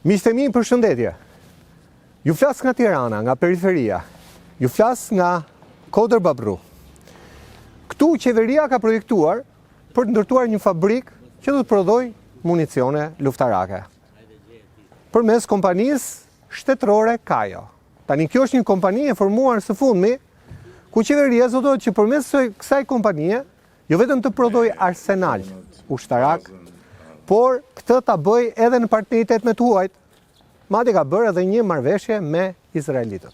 Miqtë mi, përshëndetje. Ju flas nga Tirana, nga periferia. Ju flas nga Kodër Babru. Këtu qeveria ka projektuar për të ndërtuar një fabrikë që do të prodhoj municione luftarake. Përmes kompanisë shtetërore Kajo. Tani kjo është një kompani e formuar së fundmi, ku qeveria zotohet që përmes kësaj kompanie, jo vetëm të prodhoj arsenal ushtarak, por këtë ta bëj edhe në partneritet me të huajt, madje ka bërë edhe një marrëveshje me izraelitët.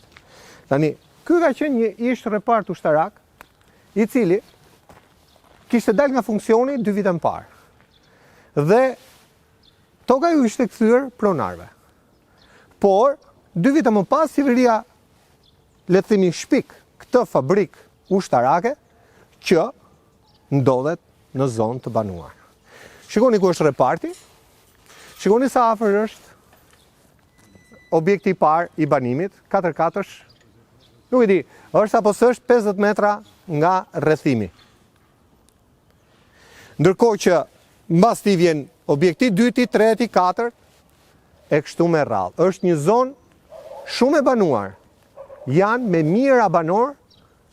Tani, ky ka qenë një ish repart ushtarak, i cili kishte dalë nga funksioni 2 vite më parë. Dhe toka ju ishte kthyer pronarve. Por 2 vite më pas qeveria le të themi shpik këtë fabrikë ushtarake që ndodhet në zonë të banuar. Shikoni ku është reparti, shikoni sa afër është objekti i parë i banimit, 4x4, nuk e di, është apo s'është 50 metra nga rrethimi. Ndërkohë që mbas t'i vjen objekti 2, 3, 4 e kështu me radhë. Është një zonë shumë e banuar. Janë me mijëra banor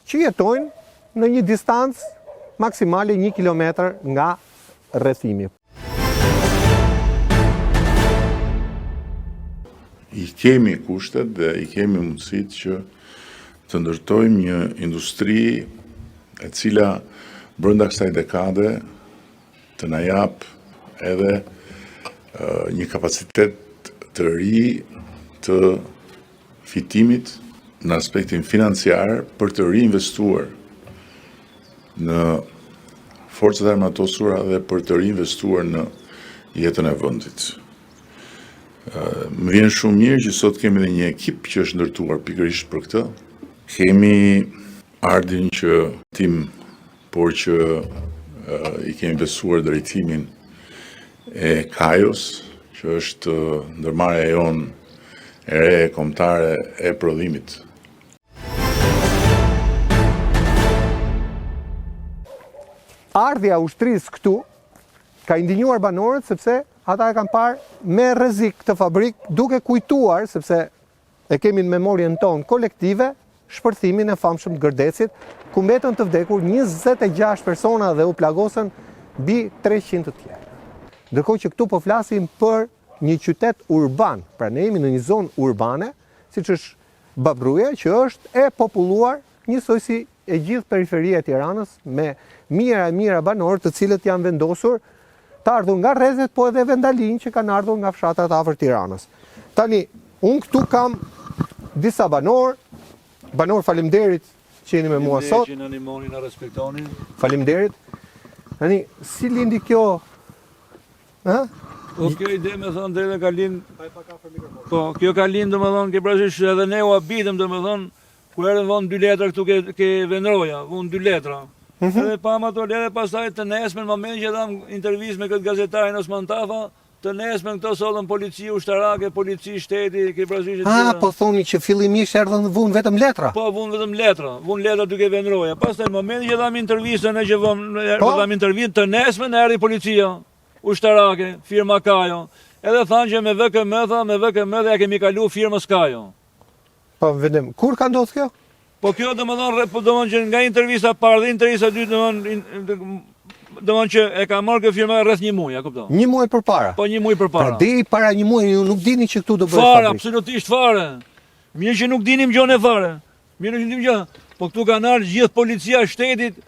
që jetojnë në një distancë maksimale 1 kilometër nga rrethimi. I kemi kushtet dhe i kemi mundësit që të ndërtojmë një industri e cila brenda kësaj dekade të na jap edhe një kapacitet të ri të fitimit në aspektin financiar për të reinvestuar në forcat armatosura dhe për të reinvestuar në jetën e vendit. Më vjen shumë mirë që sot kemi dhe një ekip që është ndërtuar pikërisht për këtë. Kemi ardhin që tim, por që i kemi besuar drejtimin e Kajos, që është ndërmarrja jonë e re kombëtare e prodhimit. Ardhja ushtrisë këtu ka indinjuar banorët sepse ata e kanë parë me rrezik këtë fabrikë, duke kujtuar, sepse e kemi në memorien tonë kolektive, shpërthimin e famshëm të Gërdecit, ku mbetën të vdekur 26 persona dhe u plagosën mbi 300 të tjerë. Ndërkohë që këtu po flasim për një qytet urban, pra ne jemi në një zonë urbane, siç është Babruja, që është e populluar njësoj si e gjithë periferia e Tiranës me mijëra banorë të cilët janë vendosur të ardhur nga rrezet, po edhe vendalin që kanë ardhur nga fshatrat afër Tiranës. Tani, unë këtu kam disa banor faleminderit që jeni me mua sot. Që na ndihmoni, na respektoni. Faleminderit. Tani, si lindi kjo? Ë? Po kjo ide me thon deri ka lind. Po, kjo ka lind domethënë ke parasysh edhe ne u habitëm domethënë kur erdhën von 2 letra këtu ke vendroja, von 2 letra. Edhe pam ato letra pastaj të nesme në momentin që dam intervistë me këtë gazetarin Osman Tafa, të nesme këto sollën polici ushtarake, polici shteti, ke parasysh të tjera. Po thoni që fillimisht erdhën vun vetëm letra. Po, vun vetëm letra, vun letra duke vendroja. Pastaj në momentin që dam intervistën e që dam intervistë të nesme erdhi policia ushtarake, firma Kajo. Edhe thanë që me VKM dhe ja kemi kalu firmës Kajo. Po, vendim. Kur ka ndodhur kjo? Po kjo domethënë që nga intervista parë dhe intervista dytë domethënë që e ka marrë kjo firma rreth 1 muaj, a kupton? 1 muaj përpara. Po 1 muaj përpara. Pra deri para 1 muaji ju nuk dini që këtu do bëhet fare, fabrikë. absolutisht fare. Mirë që nuk dinim gjon e fare. Mirë që dinim gjë. Po këtu kanë ardhur gjithë policia e shtetit,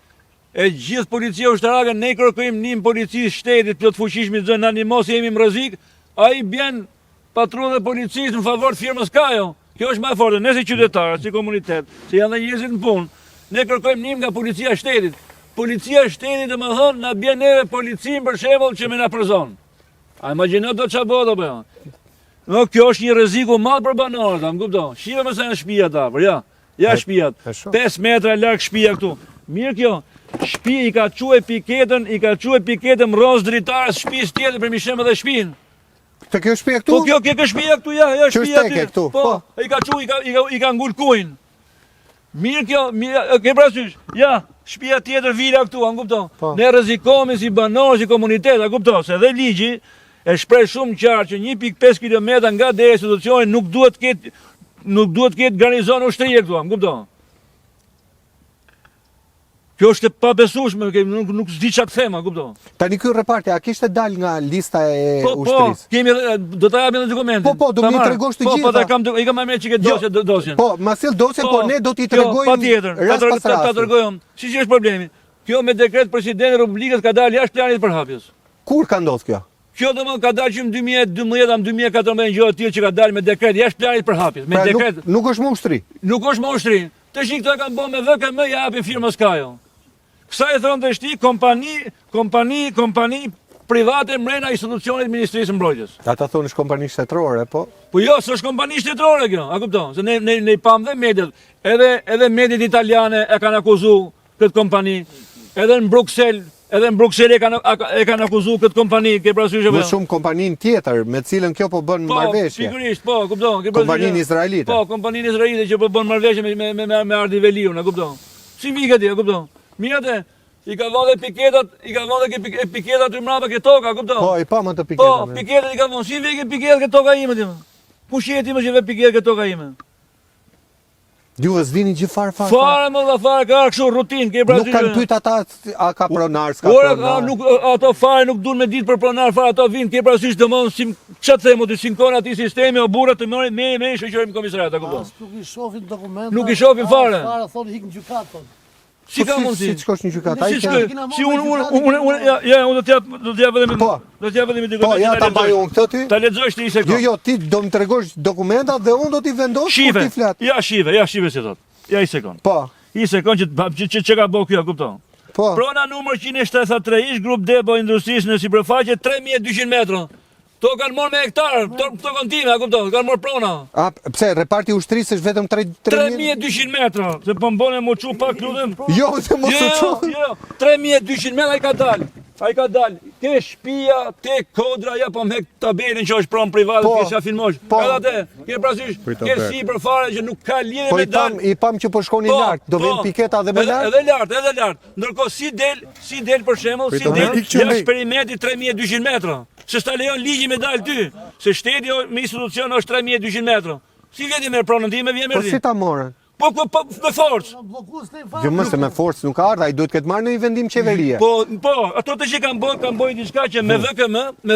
e gjithë policia ushtarake, ne kërkojmë nim policisë shtetit plot fuqishëm zonë tani mos jemi në rrezik, ai bën patrullë policisë në favor të firmës Kajo. Kjo është më e fortë, ne si qytetarë, si komunitet, si janë dhe njerëzit në punë, ne kërkojmë ndihmë nga policia e shtetit. Policia e shtetit domethënë na bën neve policin për shembull që më na përzon. A imagjino do çfarë bëhet apo jo? No, kjo është një rrezik i madh për banorët, a më kupton? Shive më sa janë shtëpia ta, ja. Ja shtëpiat. 5 metra larg shtëpia këtu. Mirë kjo. Shtëpi i ka quaj piketën roz dritare shtëpisë tjetër për mishëm edhe shtëpinë. Të kjo shtëpia këtu? Po kjo shtëpia këtu, ja shtëpia këtu. Po, i ka ngul kujin. Mirë kjo, ke parasysh. Ja, shtëpia tjetër vila këtu, a kupton? Ne rrezikohemi si banor, si komunitet, a kupton? Se edhe ligji e shpreh shumë qartë që 1.5 kilometra nga deri institucioni nuk duhet të ketë garnizon ushtrie këtu, më kupton? Kjo është e pabesueshme, nuk s'di çfarë të them, a kupton? Tani ky reparti a kishte dal nga lista e Po, ushtrisë? kemi do ta japim edhe dokumentin. Po, do më tregosh të gjitha. Po, i kam marrë çike dosjen. Po, ma sill dosjen, po ne do t'i tregojmë. Patjetër, ta tregojmë. Si që është problemi? Kjo me dekret presidenti i Republikës ka dalë jashtë planit për hapjes. Kur ka ndodhur kjo? Kjo domosdoshmë ka dalë që në 2012-2014 gjë e tillë që ka dalë me dekret jashtë planit për hapjes. Me dekret. Nuk është më ushtri. Nuk është më ushtri. Tash këto e kanë bën me VKM ja japin firmës Kajo. Kësa e thonë të shti kompani private mrena institucionit Ministrisë Mbrojtjes. Ata thonë është kompani shtetërore, po? Po jo, s'është kompani shtetërore kjo, a kupton? Se ne pam dhe mediat, edhe mediat italiane e kanë akuzu këtë kompani, edhe në Bruxelles e kanë akuzu këtë kompani, ke parasysh apo? Më shumë kompanin tjetër me cilën kjo po bën marrëveshje. Po, pikërisht, po, kupton? Kompaninë izraelite. Po, kompaninë izraelite që po bën marrëveshje me Ardi Veliun, a kupton? Si vika ti, a kupton? Mirate, i ka vënë piketat të mbrapa ke toka, kupton? Po, i pa më të piketat. Po, piketat i ka vënë. Si vike piketat ke toka ime ti? Kush je ti më që ve piketat ke toka ime? Juve s'dini gjithfar fare. Fare më fare ka kështu rutinë, ke Nuk kanë pyet ata a ka pronar, s'ka pronar. Nuk ato fare nuk duan me ditë për pronar, fare ato vinë, ke parasysh domon si ç'a themu ti sinkon aty sistemi o burrat të merrin me shoqërim komisariat, a kupton? Nuk i shohin dokumentat. Nuk i shohin fare. Fare thonë hiq në gjykatë thonë. Si ka mundsi? Si shkosh në gjykatë? Si unë do t'jap edhe me Po, ja ta mbaj unë këtë ty. Ta lexosh ti se ka. Jo, ti do më tregosh dokumentat dhe unë do t'i vendos kur ti flet. Ja shive si thot. Ja i sekond. Po. I sekond që ka bëu kjo, kupton? Po. Prona numër 173 ish grup Debo Industrisë në sipërfaqe 3200 metra. To kanë marrë me hektar, to kontime, a kupton? Kanë marrë prona. A pse reparti ushtrisë është vetëm 3200 metra, se po mbone më çu pak lutem. Jo, se mos u çu. Jo, 3200 metra ai ka dal. Ai ka dal. Ke shtëpia, te kodra, ja po me tabelën që është pronë private, ke sa filmosh. Edhe atë, ke parasysh, ke sipër fare që nuk ka lidhje me dal. Po i pam që po shkoni lart, do vjen piketa edhe më lart. Edhe lart. Ndërkohë si del për shembull, si del eksperimenti 3200 metra. Se sta lejon ligji me dal ty, se shteti me institucion është 3200 metra. Si vjeti me pronën time, vjen me Po si ta morën? Po me forcë. Jo më se me forcë nuk ka ardha, ai duhet këtë marrë në një vendim qeverie. Po, ato të që kanë bojë diçka që me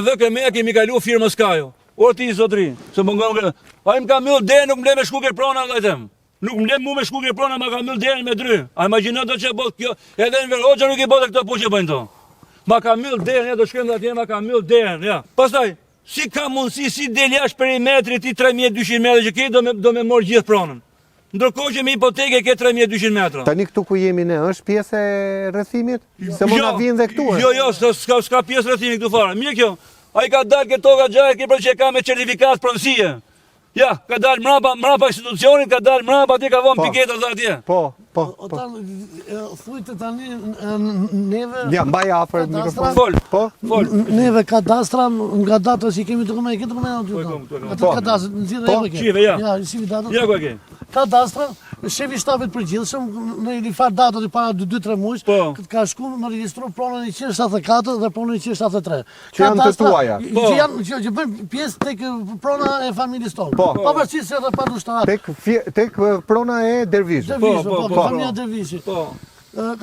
VKM ja kemi kalu firmës Kajo. O ti zotri, se më ngon. Ai më ka myll derën, nuk më le me shku ke prona vllajtem. Nuk më le mu me shku ke prona, ma ka myll derën me dry. A imagjino do që bot kjo, edhe në Verhoxha nuk i bote këto punë që bëjnë to. Ma ka myll derën, ja do shkojmë atje, ma ka myll derën, ja. Pastaj, si ka mundësi si del jashtë perimetrit ti 3200 metra që ke do me mor gjithë pronën. Ndërkohë që me hipoteke ke 3200 metra. Tani këtu ku jemi ne, është pjesë e rrethimit? Se mund na vinë dhe këtu. Jo, s'ka pjesë rrethimit këtu fare. Mirë kjo. Ai ka dalë ke toka gjaja ke për që ka me certifikat pronësie. Ja, ka dalë mrapa institucionit, ka dalë mrapa atje ka vënë piketa dhe atje. Po. Ata thujtë tani neve. Ja, mbaj afër mikrofon. Fol. Neve kadastra nga data si kemi dokumente, ke dokumente aty. Atë kadastër nxjerrë edhe Qive, ja. Ja, si data. Ja ku e ke. Kadastra, shefi shtabit përgjithshëm në një farë datat i para 2-3 muaj, ka shku më regjistru pronën 174 dhe pronën 173. Që janë të tuaja. Që bëjnë pjesë tek prona e familjes tonë. Pavarësisht se reparti ushtarak. Tek prona e Dervishit. Familja Dervishit.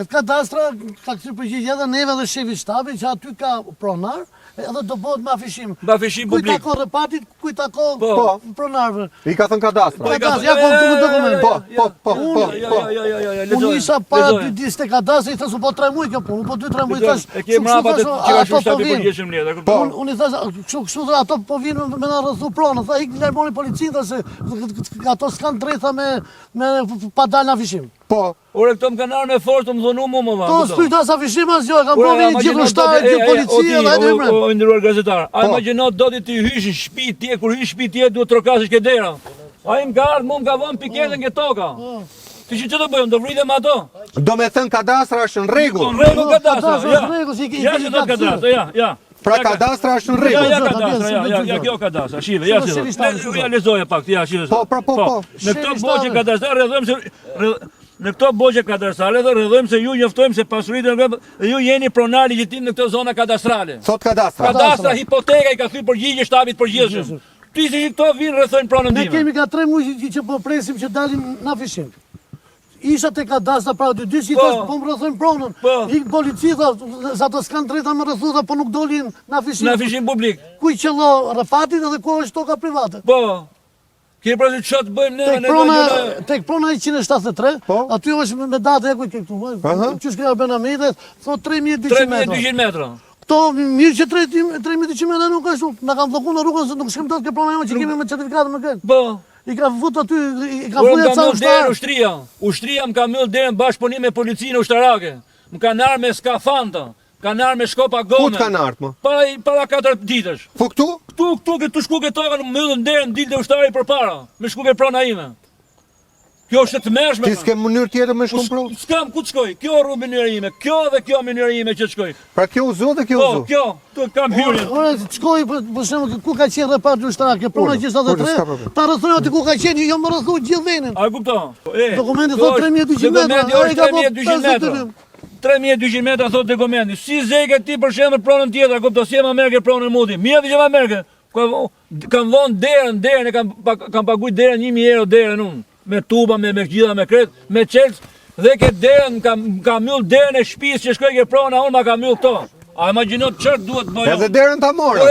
Kadastra ka këtë përgjigje edhe neve dhe shefi shtabit që aty ka pronar, edhe do bëhet me afishim. Me afishim publik. Kujt tako repartit, kujt tako pronarve. I ka thënë kadastra. Ja ku dokument. Po. Unë isha para 2 ditë te kadastri, i thash po 3 muaj kjo punë, po 2-3 muaj tash. E ke mbrapa të që ka shumë shtapi përgjithshëm le, po. Unë i thash kështu ato po vinë me na rrethu pronë, tha ik larmoni policinë se ato s'kan drejta me pa dalë në afishim. Po. Ore këto më kanë ardhur me forcë të më dhonu mua më. Po s'pyet as afishim as jo, kanë bënë gjithë ushtarët e policia dhe ai më. O ndëruar gazetar, a imagjino do ti hysh në shtëpi ti, kur hysh në shtëpi ti duhet trokasësh ke dera. Ai më ka ardhur, më ka vënë piketën ke toka. Ti ç'do të bëjmë? Do vritem ato? Do me thënë kadastra është në rregull. Në rregull kadastra. Në rregull si ke. Ja që do kadastra, ja. Pra kadastra është në rregull. Ja kadastra, ja kjo kadastra. Shive, ja si. Ja lezoja pak, ja shive. Po. Me këto boqe kadastra rrethojmë se në këto bogje kadastrale dhe rrëdhojmë se ju njoftojmë se pasuritë dhe ju jeni pronari legjitim në këto zona kadastrale. Thot kadastra. Kadastra, hipoteka i ka thyrë përgjigje shtabit përgjithshëm. Ti si këto vinë rrethojnë pronën Ne time. kemi ka 3 muaj që po presim që dalim në afishim. Isha te kadastra pra dy si tash po më rrethojnë pronën. Ik polici tha, sa të s'kan drejta me rrethu tha po nuk dolin në afishim. Në afishim publik. Ku i qello Rafatit edhe ku është toka private. Po. Keni parasysh çfarë të bëjmë ne? Tek prona 173, aty është me datë e kujt këtu. Që shkruaj Benamete, thot 3200 metra. 3200 metra. Kto mirë që 3200 metra nuk është shumë. Na kanë bllokuar në rrugën se nuk shkem dot ke prona që kemi me certifikatë me këtë. Po. I ka vut aty, i ka vënë ca ushtar. Ushtria më ka myll derën bashkëpunim me policinë ushtarake. Më kanë ardhur me skafanta, kanë ardhur me shkopa gome. Ku të kanë ardhur? Para 4 ditësh. Po këtu? Këtu shku ke tokën, myllën derën, dilte ushtari përpara. Me shku ke prona ime. Kjo është të mëshme. Ti s'ke mënyrë tjetër me shkumë provë? S'kam ku të shkoj. Kjo rrugë mënyra ime. Kjo dhe kjo mënyra ime që të shkoj. Pra kjo u zot dhe kjo u Po, zot. kjo, tu kam hyrjen. Ora, shkoj për shembull ku ka qenë repart ushtarake, prona 63. Ta rrethon aty ku ka qenë, jo më rrethu gjithë vendin. A kupton? Dokumenti thot 3200 metra. Dokumenti është 3200 metra. 3200 metra thot dokumenti. Si zeke ti për shembull pronën tjetër, kupton, si më merr ke pronën mundi. Mirë që më merr. Kam vonë derën e kam paguajt derën 1000 euro derën unë. Me tuba, me gjitha, me kret, me qelës, dhe ke derën, ka myll derën e shtëpisë që shkoj ke prona, unë ma ka myll këto. A imagjino çfarë duhet bëj? Edhe derën ta morë. Po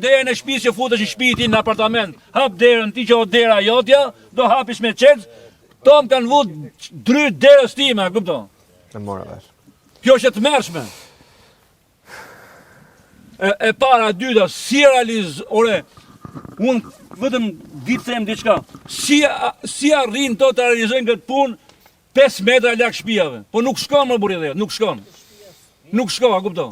derën e shtëpisë që futesh në shtëpi ti në apartament. Hap derën ti që o dera jotja, do hapish me qelës. Këto më kanë vut dryt derës time, kupton? E mora vesh. Kjo është e tmerrshme. E para dyta, si ore, unë vetëm ditë them diçka. Si arrin to të realizojnë këtë punë 5 metra lak shtëpiave. Po nuk shkon më burri dhe, nuk shkon. Nuk shkon, a kupton?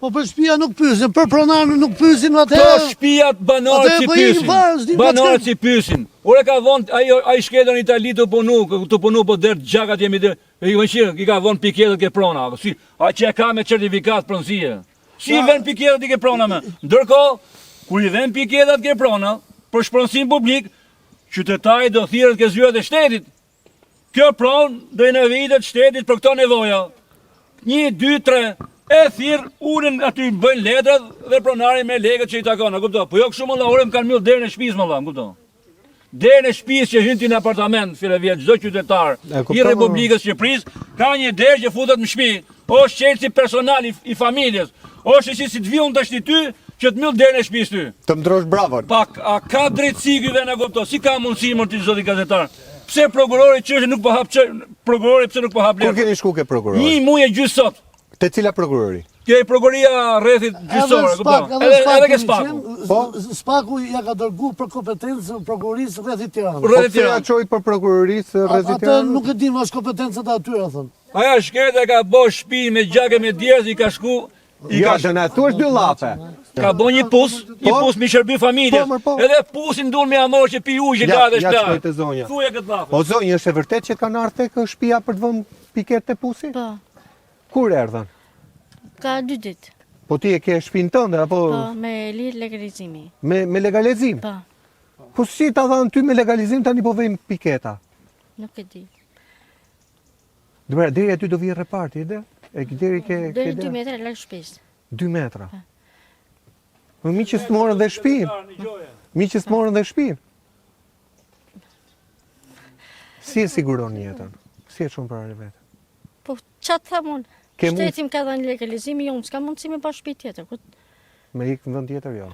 Po për shtëpia nuk pyesin, për pronar nuk pyesin atë. Po shtëpiat banorët si pyesin. Banorët si pyesin. Ore ka vonë ai shkelën në Itali të punu po der gjakat jemi der. I ka vonë piketët ke prona. Si, a që e ka me certifikat pronësie. Si vën piketët i ke prona me. Ndërkohë, kur i vën piketët ke prona, për shpronësim publik, qytetari do thirret ke zyrat e shtetit. Kjo pronë do i nevojitet shtetit për këto nevoja. 1, 2, 3, e thirr, ulen aty bëjnë letrat dhe pronari me lekët që i takon, a kupton? Po jo kështu më ore më kanë myll derën e shtëpisë më valla, kupton? Derën e shtëpisë që hyn ti në apartament, fillë vjet çdo qytetar i Republikës Shqipërisë ka një derë që futet në shtëpi, është çelësi personal i familjes. Është si të vi unë tash ti ty që të myll derën e shtëpisë ty. Të ndrosh bravon. Pak, a ka drejtësi ky vend, a kupton? Si ka mundësi më ti zoti gazetar? Pse prokurori çështë nuk po hap prokurori pse nuk po hap Kur keni shku ke prokurori? 1 muaj e gjys sot. Te cila prokurori? Kjo e prokuroria rrethit gjysore, kupton? Edhe ke Spaku. Po, Spaku ja ka dërguar për kompetencë prokurorisë rrethit Tiranës. Po pse ja çoi për prokurorisë rrethit Tiranës? Atë nuk e di, është kompetencat e atyre thon. Aja shketa ka bosh shtëpi me gjakë me djerz i ka shku. Ja, do na thuash dy llafe. Ka bën një pus mi shërby familjes. Edhe pusin duan me amor që pi ujë gatë Ja, shtat. shkoj te zonja. Thuaj këtë llafe. O zonjë, është e vërtet që kanë ardhur tek shtëpia për të vënë piket te pusi? Po, Kur erdhën? ka 2 ditë. Po ti e ke shtëpinë tënde apo Po, me lirë legalizimi. me legalizim? Po, Po si ta dhanë ty me legalizim tani po vejmë piketa? nuk e di. Deri aty do vijë reparti, ide? E deri ke Deri 2 metra larg shtëpisë. 2 metra. Po miqës të morën dhe shtëpinë. Miqës të morën dhe shtëpinë. Si e siguron jetën? Si e çon para vetë? Po, çat tham unë? Shteti më ka dhënë legalizimi, jo, s'ka mundësi me pa shtëpi tjetër. Me ik në vend tjetër, jo.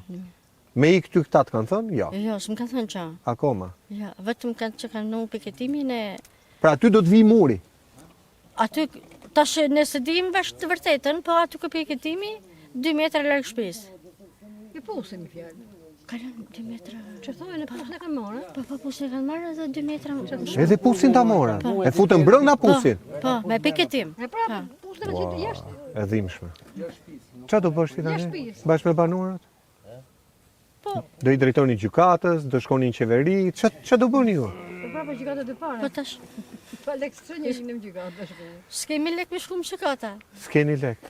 Me ik ty këta të kanë thënë? Jo. Jo, s'm kanë thënë çfarë. Akoma. Jo, vetëm që kanë në piketimin e... Pra aty do të vi muri. Aty, tash nëse dim vesh të vërtetën, po aty ku piketimi, 2 metra larg shtëpisë. E pusin një fjallë. Kalon 2 metra... Që thojnë e pusin e kanë marrë? Po, pusin e kanë marrë edhe 2 metra... Edhe pusin ta morën. E futën brenda pusin. Po, me piketim. E pra, pusin e gjithë jashtë. E dhimbshme. Çfarë do bësh ti tani? Bashkë me banorët? Po. Do i drejtoni gjykatës, do shkoni në qeveri, çfarë do bëni ju? Po prapë gjykatë dy pare. Po tash, Pa lek së një në gjykatë. s'kemi lek me shku më shikata. S'keni lek.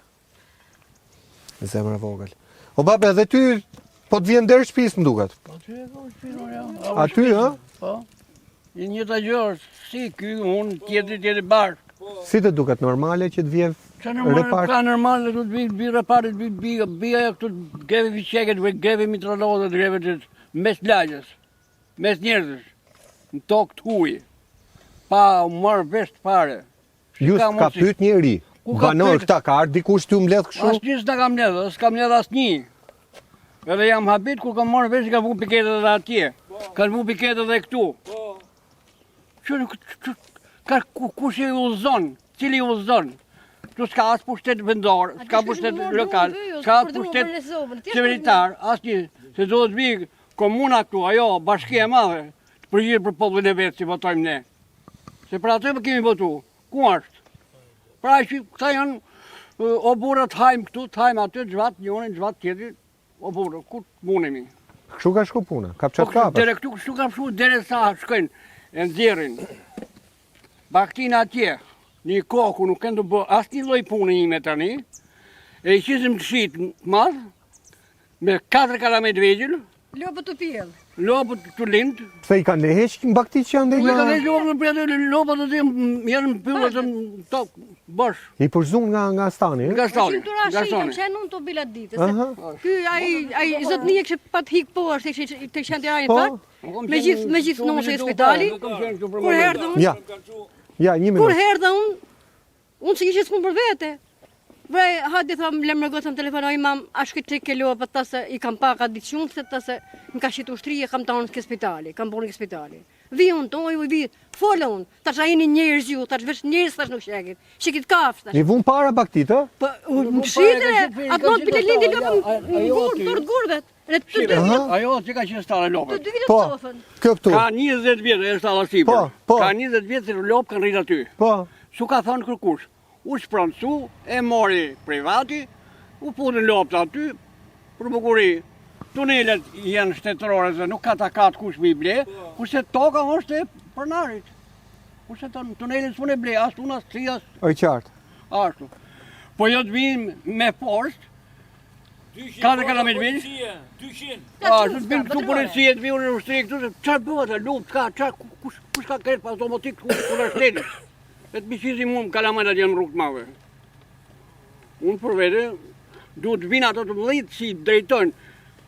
Zemra vogël. O babe, edhe ty po të vjen der shtëpis më duket. Po ty e ka shtëpinë, ja. Aty, ha? Po. I njëta gjë është, si ky, unë, tjetri bashkë. Si të duket normale që të vjen Qa normal, repart? ka normal, du të bi reparit, bija këtu greve fiqeket, greve mitralodhe, greve të mes lagjës, mes njerëzës, në tokë të huj, pa u marrë vesh të pare. Ju s'ka pyet njeri. Ku ka Banor pyet? këta, ka ardhur dikush t'ju mbledh kështu? Asnjë s'na kam ledhë, s'kam ledhë asnjë. Edhe jam habit kur kam marrë vesh, ka vu piketet edhe atje, ka vu piketet edhe këtu. Kush e udhëzon, cili udhëzon? Tu s'ka as pushtet vendor, s'ka pushtet lokal, s'ka as pushtet qeveritar, asnjë. Se do të vi komuna këtu, ajo, bashkia e madhe, të përgjigjet për popullin e vet, si votojmë ne. Se për atë kemi votu. Ku është? Pra që këta janë o burrat hajmë këtu, të hajmë aty, gjvat njërin, gjvat tjetri, o burë, ku të munemi? Kështu ka shku puna, ka pçat kapa. Dere këtu, kështu ka pëshu, dere sa shkojnë, e nxjerrin. Baktin atje, një koku nuk këndu bë asë një loj punë ime tani, e i qisim të shitë madhë, me 4 kalamet vegjël, Lopët të pjellë. lopët të lindë, Pse i kanë leheq në bakti që janë ku i ka dhe dhe lopët në përjetë, lopët të janë pëllët në tokë, bosh, i përzun nga stani, e? nga stani, Ishim të rashi, nga kam stani. qenë unë të bilat ditë. Aha. Ky, ai zotënia kështë pat hik poshtë, të kështë të rajnë Po. fakt, me gjithë nëse e spitali, kur herdë unë, Ja, një kur minutë. herdë unë si kishë s'kunë për vete. Vrej, hadi thëm, lem rëgotëm telefonoj, mam, ashtë këtë ke lopë, ta se i kam pa ka ditë shumë, se ta se më ka shqitu shtrije, kam ta unë s'ke spitali, kam punë në spitali. Vi unë, të oj, vi, folë unë, ta që ajini njerëz ju, ta që vesh njerëz tash nuk shekit, shikit kafsh tash. I vun para baktit, ë? Po, më shqitre, atë mod për lindi lopën në gurë, tërë gurëvet. Ajo që ka qenë stare Të lopët. dy vitet Po, sofën. kjo këtu. Ka 20 vjetë e stalla sipër. Po. Ka 20 vjetë se lopë kanë rritë aty. Po, Su ka thonë kërkush. U shproncu, e mori privati, u punën lopët aty, për bukuri. Tunelet janë shtetërore dhe nuk ka ta katë kush mi ble, kurse toka është e përnarit. Kurse tunelet s'pun e ble, as unë, as tri, as oj qartë. ashtu. Po jo të vinë me poshtë, 4 kalamet veç. 200. Ashtu të vinë këtu policia, të vinë në ushtri këtu, se qarë bëhet e lupt, kush ka kretë pa automatik kur është shtetit. E të biqizim unë kalametat janë rrugë të mave. Unë për vete, duhet të vinë ato të mëdhitë si drejtojnë,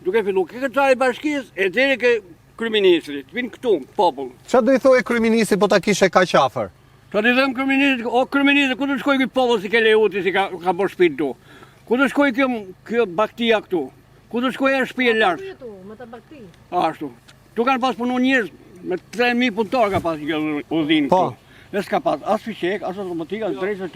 duke fillu ke këtë bashkisë e deri ke kryeministrit, të vinë këtu, popull. Qa do i thoj kryeministi po ta kishe ka qafër? Sa të them kryeministrit, o kryeministrit, ku të shkoj këtë popull si ke leuti, si ka bërë shpinë tu? Ku të shkoj kjo baktia këtu? Ku të shkoj e shpije lartë? Me ta bakti. Ashtu. Tu kanë pas punu njerëz, me 3.000 punëtorë ka pas kjo udhinë Po. këtu. E s'ka pas as fiqek, as automatik, as drejtë,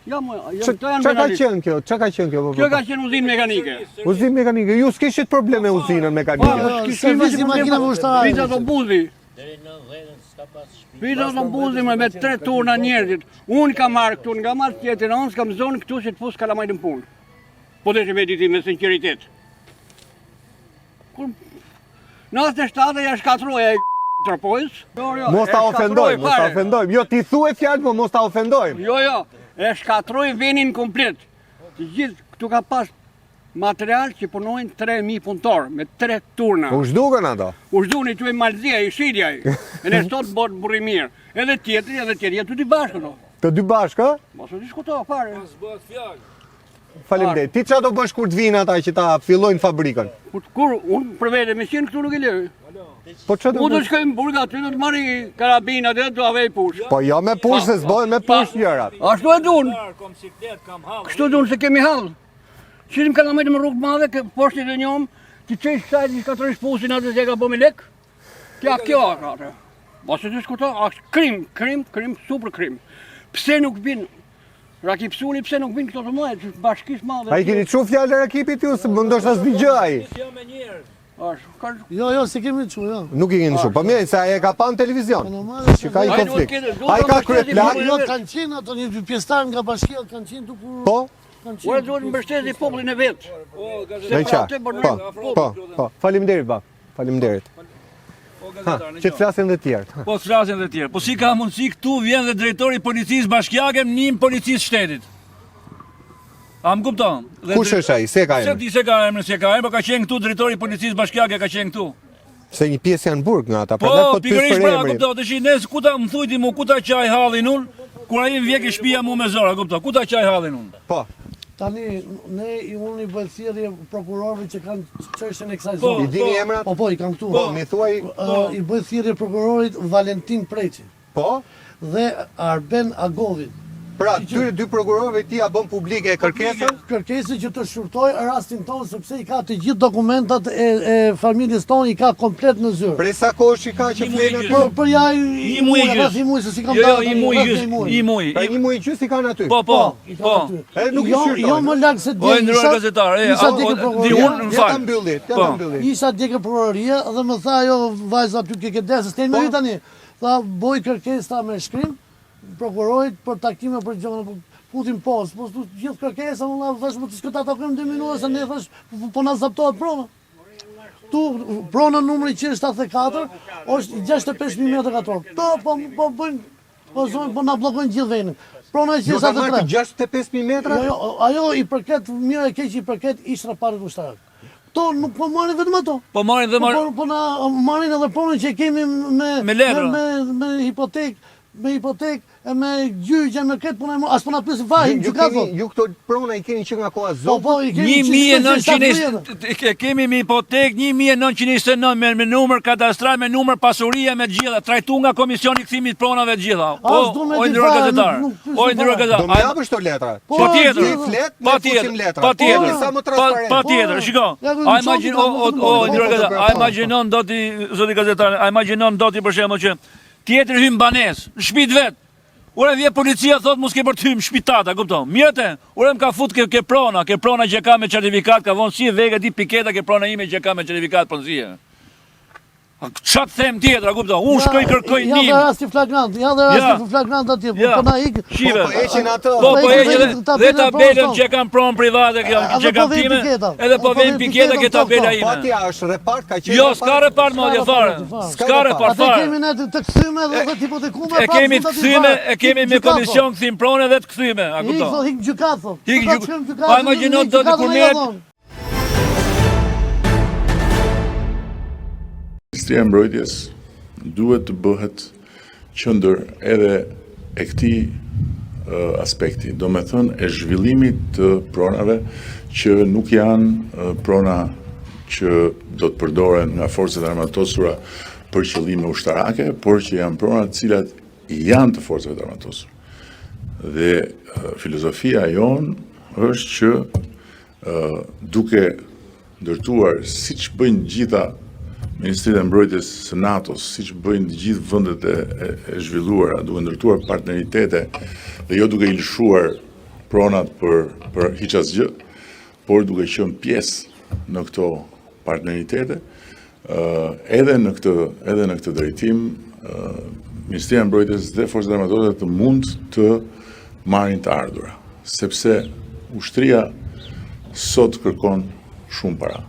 ja më, Qa ka qenë kjo? Qa ka qenë kjo? Kjo ka qenë udhinë mekanike. Uzim mekanike, ju s'kishit problem me uzinën mekanike. Servisi makina ushtarake. Vita autobusi. Vita autobusi me 3 turna njerëzit. Unë kam marrë këtu, nga marrë tjetër, unë s'kam zonë këtu si të pus kalamajt në punë. Po dhe që me diti me sinceritet. Kur 97 ja shkatroja e tërpojës. Mos ta ofendojmë, mos ta ofendojmë. Jo, ti thuaj fjalë, po mos ta ofendojmë. Jo, e shkatroj venin komplet. Të gjithë këtu ka pas material që punojnë 3.000 punëtorë, me 3 turna. U zhdukën ato. U zhduni që e malzia, i shidja i. E në sot bërë burri mirë. Edhe tjetëri, jetë të dy bashkë këto. Të dy bashkë, ë? Mos u diskuto, fare. S'bëhet fjalë. Faleminderit. Ti çfarë do bësh kur të vinë ata që ta fillojnë fabrikën? Kur unë për vete me qenë këtu nuk e lejë. Po çfarë do U të bësh? shkojmë burga aty, do të marri karabinat dhe do avej push. Po jo me push se s'bën me push gjërat. Ashtu e dun. Kom siklet, kam hallë. Kështu dun se kemi hall. Qisim ka me rrugë të madhe, poshtë të njom, ti qesh sajt një shkatrojsh pusin atë se ka bo me lek. Kjo atë. Mos e diskuto, është krim, super krim. Pse nuk vinë? Rakipsuni pse nuk vinë këto të mëdha, bashkisë madhe. Ai keni çu fjalë rakipit ju, se më ndoshta s'dëgjoj ai. Jo me njerëz. Jo, si kemi çu, jo. Nuk i keni çu. Po mirë, se ai e ka pa në televizion. Që ka i konflikt. Ai ka krye plan. Jo, kanë qenë ato një pjesëtar nga bashkia, kanë qenë tu kur... Po? Ua duhet mbështeti popullin e vet. Me qartë. Po. Faleminderit bab. Faleminderit. Që të flasin dhe tjerë. Po të flasin dhe tjerë. Po si ka mundësi këtu vjen dhe drejtori policisë bashkiake në një policisë shtetit? A më kupton? Kush është ai? Se ka Se emrin? ti se ka emrin, se ka emrin, po ka qenë këtu drejtori policisë bashkiake ka qenë këtu. Se një pjesë janë burg nga ata, Po, prandaj po të pyes pikërisht për pra, emrin. kupto, tash ne ku ta më thujti mu ku ta qaj hallin unë, kur ai më vjek i shtëpia mu me zora, kupto, ku ta qaj hallin unë. Po. Tani, unë i bëj thirrje prokurorëve që kanë çështjen e kësaj Po, zone. I dini emrat? Po, i kam këtu. Po, mi thuaj, I bëj thirrje prokurorit Valentin Preçi po. dhe Arben Agovit. Pra, këtyre dy prokurorëve ti a bën publike kërkesën? Kërkesën që të shurtoj rastin tonë sepse i ka të gjithë dokumentat e familjes tonë, i ka komplet në zyrë. Prej sa kohësh i ka që flenë aty? Për ja Një muaj gjys. rreth një muaj se si kam Jo, dalë. një muaj gjys, një muaj. Pra një muaj gjys i kanë aty. Po, po, i ka po. aty. E nuk i Jo, shyrtojnë. jo më lak se O, e ndërruar gazetar, Isha dje ke di prokuroria. unë, më Ja ta fal. mbyllit, ja Po. ta mbyllit. Isha dje ke prokuroria dhe më tha ajo vajza aty ke desës, t'e më tani. Tha boj kërkesa me shkrim prokurorit për takime për gjonë Putin post, po gjithë kërkesa më la thash më të shkëta takojmë 2 minuta se ne thash po na zaptohet prona. Tu prona numri 174 është 65.000 metra katror. Po bëjnë po na bllokojnë gjithë vendin. Prona Ju ka marrë 173. 65.000 metra? Jo, ajo i përket mirë e keq i përket ishtraparit ushtarak. To nuk po marrin vetëm ato. Po marrin dhe marrin. Po na marrin edhe pronën që kemi Me letra. me hipotekë, e me gjyqje, me këtë punë, as po na pyesin vaj, gjykatës. Ju këto prona i keni që nga koha Po, zotë? i kemi 1900 kemi me hipotek 1929 me numër kadastral, me numër pasurie, me gjitha, trajtu nga komisioni kthimit pronave të gjitha. As du me O di ndërruar fare, gazetar. nuk pyes O ndërruar fare. Do më gazetar. japësh këto letra? Patjetër. Ti flet, ne Patjetër. fusim letra. Patjetër. Po, sa më transparent. Patjetër, shiko. Ja, A imagjinon, ndërruar gazetar, a imagjinon do ti zoti gazetar, a imagjinon do ti për shembull që tjetër hyn banesë, në shtëpi vet. Ure vje policia thot mos ke për të hym shpitata, kupton? Mirëte, ure më ka fut ke prona që ka me certifikat, ka vonë si vege di piketa ke prona ime që ka me certifikat pronësie. Qa të them tjetër, kupton? Unë shkoj kërkoj Ja dhe nim. rasti flagrant, atje, po na ik. Shive. Po eqin ato. Po Po e eqin dhe tabelën tabelën pronë që kam pronë private që Edhe kam po vjen time, piketa. edhe po vjen piketa ke tabela Po ime. atja është repart, ka qenë Jo, s'ka repart modje fare. S'ka repart Atë fare. kemi ne të kthyme dhe të hipotekume. E kemi të kthime, e kemi me komision kthim pronë dhe të kthime, a Ik kupton? hik gjykat thot. Hik gjykat. Pa imagjino do të kur merret. Ministria e Mbrojtjes duhet të bëhet qendër edhe e këtij aspekti, do me thënë e zhvillimit të pronave që nuk janë prona që do të përdoren nga forcat armatosura për qëllime ushtarake, por që janë prona të cilat janë të forcave armatosura. Dhe filozofia jonë është që duke ndërtuar siç bëjnë gjitha Ministritë e Mbrojtjes së NATO-s, siç bëjnë të gjithë vendet e zhvilluara, duke ndërtuar partneritete dhe jo duke i lëshuar pronat për hiç asgjë, por duke qenë pjesë në këto partneritete, edhe në këtë drejtim, Ministria e Mbrojtjes dhe Forcat Armatore të mund të marrin të ardhura, sepse ushtria sot kërkon shumë para.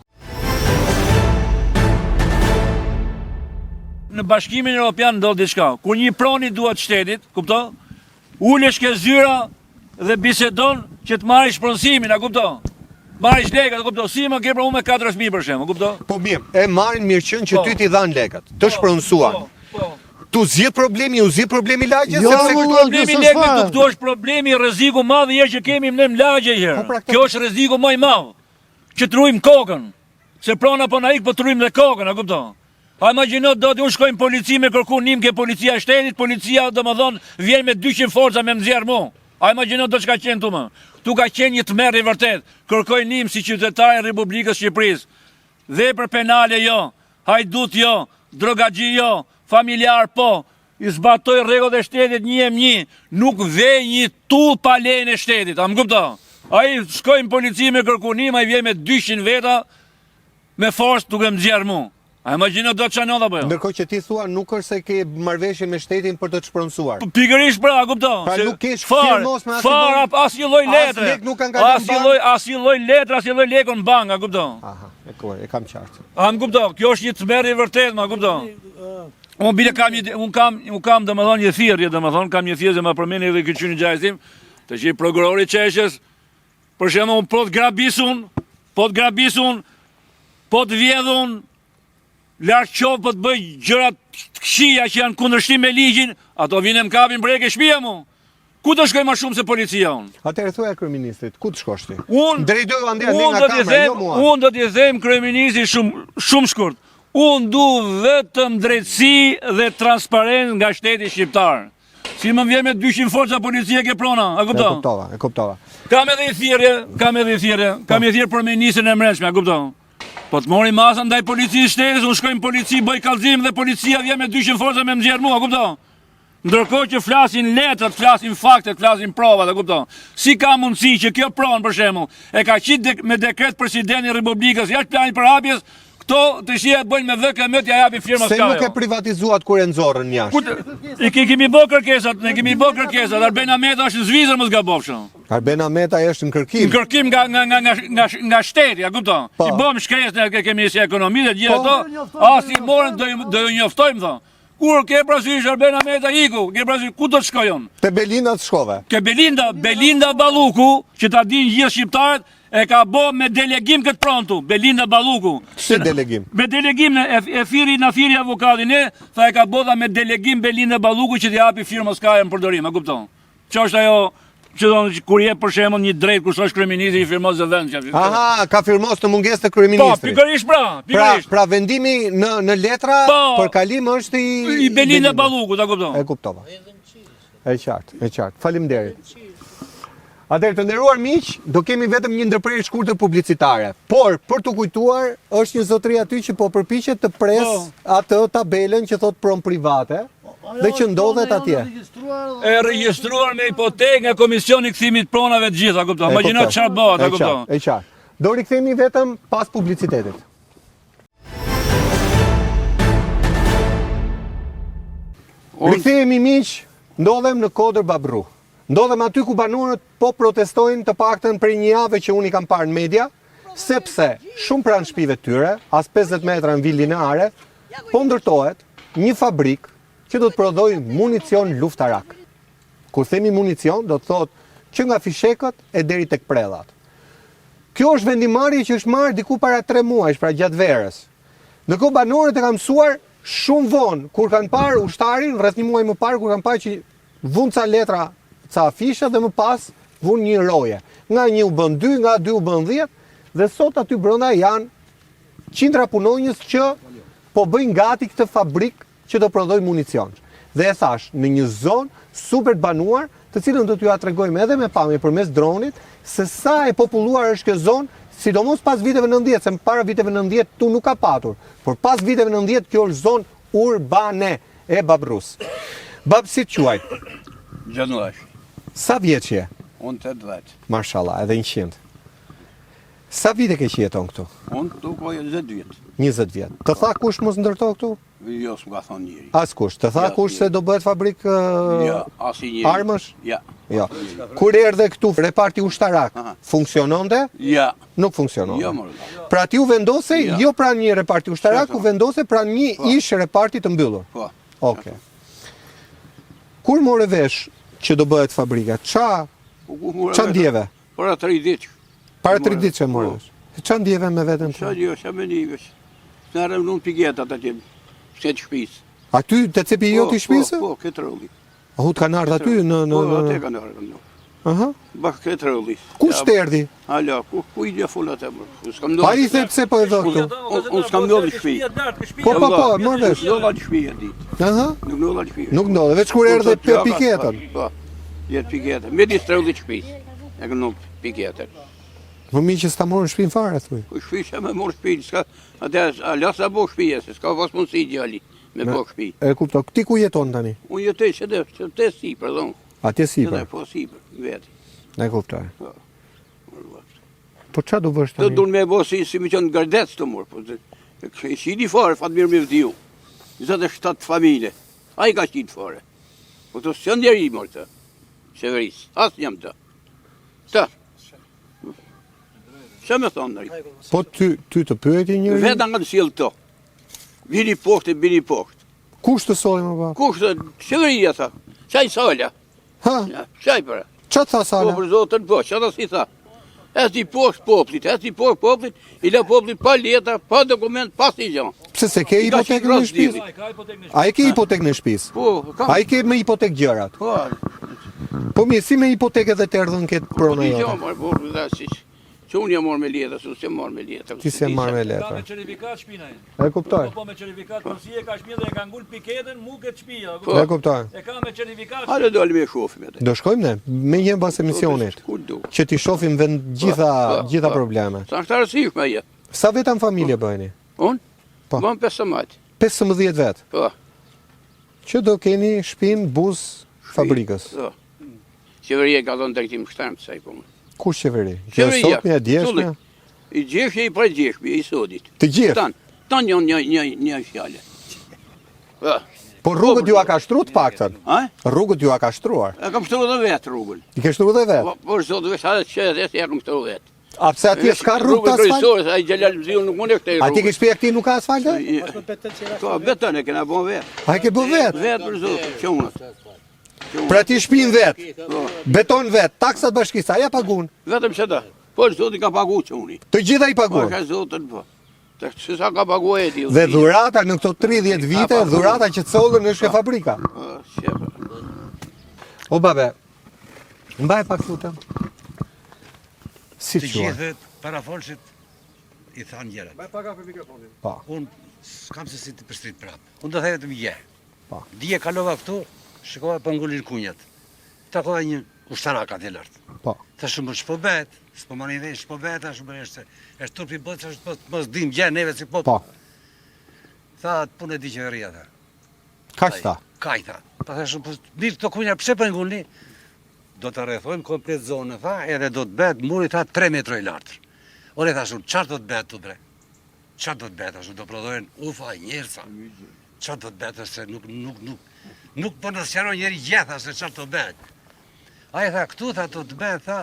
Në Bashkimin Evropian ndodh diçka. Kur një proni duhet shtetit, kupton? Ulesh ke zyra dhe bisedon që të marrësh pronësimin, a kupton? Marrësh lekët, a kupton? Si më ke për unë me 4.000 për shembull, kupton? Po mirë, e marrin mirëqen që ty t'i dhanë lekët, të shpronësuan. Po. Tu zgjidh problemi, u zgjidh problemi lagjes, Jo, sepse ulla, Problemi s'është lekëve fare. këtu është problemi, rreziku madh herë që kemi në lagje herë. Po, pra, këtë- Kjo është rreziku më i madh. Që trujmë kokën. Se prona po na ik, po trujmë dhe kokën, a kupton? A imagjino do të shkojmë polici me kërku nim ke policia e shtetit, policia domethënë vjen me 200 forca me nxjerr mu. A imagjino do çka qenë tu më. Tu ka qenë një tmerr i vërtet. Kërkoj nim si qytetar i Republikës Shqipërisë. Vepër penale jo, hajdut jo, drogaxhi jo, familjar po. I zbatoj rregullat e shtetit një e një, nuk vej një tull pa lejen e shtetit, a më kupton? Ai shkojnë polici me kërkunim, ai vjen me 200 veta me forcë duke nxjerr mu. A imagjino do të çanodh apo jo? ndërkohë që ti thua nuk është se ke marrëveshje me shtetin për të shpronësuar. Pikërisht pra, kupton? Pra Se nuk kesh fare, firmos me asnjë fare, lloj- asnjë lloj letre. lek nuk kanë kaluar në Asnjë lloj letre, asnjë lloj lekun në bank, a kupton? Aha, e kam qartë. A më kupton? Kjo është një tmerr i vërtet, ma kupton? Unë bile kam një, unë kam domethënë një thirrje, domethënë kam një thirrje më përmend edhe këtë çunë gjajzim, të që prokurori Qeshës, për shembull, po të grabisun, po të vjedhun, lartë qovë për të bëj gjërat të këqija që janë kundërshtim me ligjin, ato vine më kapin breke shpia mu. Ku të shkoj ma shumë se policia unë? Atëherë thuaj kryeministrit, ku të shkosh ti? Unë Drejtoj andja ne nga kamera, jo mua. Unë do t'i them kryeministri shumë shkurt. Unë du vetëm drejtësi dhe transparent nga shteti shqiptar. Si më vjen me 200 forca policie ke prona, a kupton? E kuptova. Kam edhe i thirrje, kam i thirrje për ministrin e mbrëmshme, a kupton? Po të mori masa ndaj policisë shtetit, unë shkoj në polici, bëj kallëzim dhe policia vjen me 200 forca me më nxjerr mua, a kupton? Ndërkohë që flasin letrat, flasin faktet, flasin provat, e kupton? Si ka mundësi që kjo pronë, për shembull, e ka qitë me dekret presidenti i Republikës, jashtë planit për hapjes, këto të shia bëjnë me VKM t'ja japin firma Se nuk e privatizuat kur e nxorrën jashtë. I kemi bë kërkesat, ne kemi bë kërkesat, Arben Ameta është në Zvicër, mos gabofshëm. Arben Ameta është në kërkim. Në kërkim nga shteti, a kupton? I bëm shkresën e kemi si ekonomi dhe gjithë ato, as i morën do ju njoftojmë thonë. Kur ke prasysh Arben Ameta iku, ke prasysh ku do të shkojon? Te Belinda të shkove. Ke Belinda Balluku, që ta dinë gjithë shqiptarët, e ka bo me delegim këtë prontu, Belinda Balluku. Si delegim? Me delegim e thiri avokatin e, tha e ka bo dha me delegim Belinda Balluku që t'i hapi firmës ka e në përdorim, a kupton? Që është ajo, që donë kur je për shembull një drejt kur është kryeministri i firmos zë vend që. Aha, ka firmos në mungesë të kryeministrit. Po, pikërisht. Pra vendimi në letra për kalim është i Belinda Balluku, ta kupton? E kuptova. E qartë. Faleminderit. Atëherë të nderuar miq, do kemi vetëm një ndërprerje shkurtër publicitare. Por për të kujtuar, është një zotëri aty që po përpiqet të pres atë tabelën që thot pron private dhe që ndodhet atje. E regjistruar me hipotekë nga Komisioni i Kthimit Pronave të gjitha, kupton? Imagjino çfarë bëhet, a kupton? E qartë. Do rikthehemi vetëm pas publicitetit. Rikthehemi miq, ndodhem në Kodër Babru. Ndodhem aty ku banorët po protestojnë të paktën për një javë që unë i kam parë në media, sepse shumë pranë shtëpive të tyre, as 50 metra në villin e are, po ndërtohet një fabrik që do të prodhojë municion luftarak. Kur themi municion, do të thotë që nga fishekët e deri tek prellat. Kjo është vendimarrje që është marrë diku para 3 muajsh, pra gjatë verës. Ndërkohë banorët e kanë mësuar shumë vonë, kur kanë parë ushtarin, rreth një muaj më parë, kur kanë parë që vun ca letra, ca afisha dhe më pas vun një roje. Nga 1 u bën 2, nga 2 u bën 10, dhe sot aty brenda janë qindra punonjës që po bëjnë gati këtë fabrik që do prodhoj municion. Dhe e thash, në një zonë super të banuar, të cilën do t'ju tregojmë edhe me pamje përmes dronit, se sa e populluar është kjo zonë, sidomos pas viteve 90, se para viteve 90 tu nuk ka patur, por pas viteve 90 kjo është zonë urbane e Babrus. Bab, si të quaj? Gjanuash. Sa vjeç je? Unë 80. Mashallah, edhe 100. Sa vite ke që jeton këtu? Unë këtu ko 20 vjet. 20 vjet. Të tha kush mos ndërto këtu? Jo, s'm ka thonë njëri. As kush. Të tha kush se do bëhet fabrik armësh? Ja. Jo. Kur erdhe këtu reparti ushtarak, funksiononte? Ja. Nuk funksiononte. Jo, mërë. Pra ti u vendose jo pranë një reparti ushtarak, u vendose pranë një ish reparti të mbyllur. Po. Okej. Kur more vesh që do bëhet fabrika? Qa ndjeve? Para 3 ditë. Para 3 ditë që more vesh. Qa ndjeve me veten Qa të? jo, qa me një vesh. Në arëm në pigetat aty, s'ke të shpisë. Aty të cepi jo të shpisë? Po, këtë rëlli. A hu të kanë ardhë aty në... Po, atë kanë ardhë. Aha. Bak këtë rëlli. Ku shterdi? Hala, ku i dhe fullat e mërë. Pa i the pse po e dhe këtu? Unë s'kam ndodhë shpi. Po, mërë vesh. Nuk ndodhë shpi e ditë. Aha. Nuk ndodhë shpi. Nuk ndodhe, veç kur erdhe për piketën. Po, jetë piketën. Me disë rëlli shpis. E kënë nuk piketën. Më mi që s'ta morën shpinë fare, thuj. Ku shpi që me morë shpinë, s'ka... Ate, a lasa bo shpije, se s'ka pas mundësi gjalli me bo shpi. E kupto, ti ku jeton tani? Unë jetoj që te si, pardon. Atje sipër. Po sipër, veti. E kuptoj. Po. Po qa do vësht Të tani? dunë me bo si me qënë gardec të morë, po shidi fare, fatë mirë me vdiu. 27 familje, a i ka shidi fare. Po të së ndjeri morë të, qeveris, asë njëm të. Të. Që me thonë nëri? Po ty të pyeti njëri? Veta nga të silë të. Bini poshtë. Kush të soli më ba? Kush të qeveria, tha. Qaj salja. Ha? Qaj përë. Qa të tha Po Sala? për zotën po, që ta si tha. Eci poshtë poplit, i la poplit pa letra, pa dokument, pa si gjë. Pse se ke hipotekën në shtëpisë? A e ke hipotekën në shtëpisë? Po, kam. A e ke me hipotekë gjërat? Po, Po mirë, si me hipotekë edhe të erdhën këtë prona di gjë, jote? mor, po, da si. Që unë jam marrë me letra, su se marrë me letra. Ti se marrë me Ka letra. me certifikat shpina e. E kuptoj. Po me certifikat, po si e ka shpina dhe e ka ngull piketën, mu këtë shpia. E kuptoj. E ka me certifikat. Hajde doli me shofim atë. Do shkojmë ne, me një pas emisionit, Ku do? që ti shohim vend gjitha probleme. Sa është arësishme aje. Sa vetëm familje bëjni? Unë? Po. Bëm 15. 15 vet. Po. Që do keni shtëpinë buz fabrikës. Po. Qeveria ka dhënë drejtim shterm të saj po. Kush qeveri? Që Qeveria. sotme e djeshme? Tulli. I gjeshme i pa gjeshme, i sodit. Të gjithë. Tan janë një fjallë. Po. Po rrugët ju a ka shtruar të paktën? A? Rrugët ju a ka shtruar? E kam shtruar dhe vetë rrugën. I ke shtruar dhe vetë? Po sot vetë sa që e kam shtruar vetë. A pse atje s'ka rrugë të asfalt? Rrugën ai Xhelal Mziu nuk mund të kthej A ti rrugën. ke shtëpi këti nuk ka asfalt? Po beton e kena bën vetë. A e ke bë vetë? Vetë për zot, çunat. Pra ti shtëpinë vetë, Po. beton vetë, taksat bashkisë, aja pagun. Vetëm çeta. Po zoti ka pagu çuni. Të gjitha i Po pagun. ka zotën po. Se sa ka pagu e ti. Dhe dhurata në këto 30 vite, dhurata që të sollën është e fabrika. Po, shepa. O babe, mbaj pak lutem. Si Të të qua? gjithë parafolësit i thanë gjërat. Po. Unë s'kam se si të përstrit prapë. Unë do thejë të më Po. Dije kalova këtu, shikova për ngullin kunjat. Takova një ushtarak atje lartë. Po. Tha shumë shpo bet, s'po mani vesh, shpo bet, a shumë është turpi bëtë, është mos dim gjë neve si po. Po. Tha, punë e di qeveria, tha. Kaq tha. Kaj, tha. Ta tha shumë, mirë këto kunja, pse për ngullin? Do të rrethojmë komplet zonë, tha, edhe do të bet, muri, tha, 3 metro i lartër. Ore, tha shumë, qarë do të bet të bre? Qarë do të bet, tha shumë, do prodhojnë, ufa, njerësa. Qarë do të bet, se nuk po në sqaron njeri gjetha se qarë do të bet. A i tha, këtu, tha, do të bet, tha,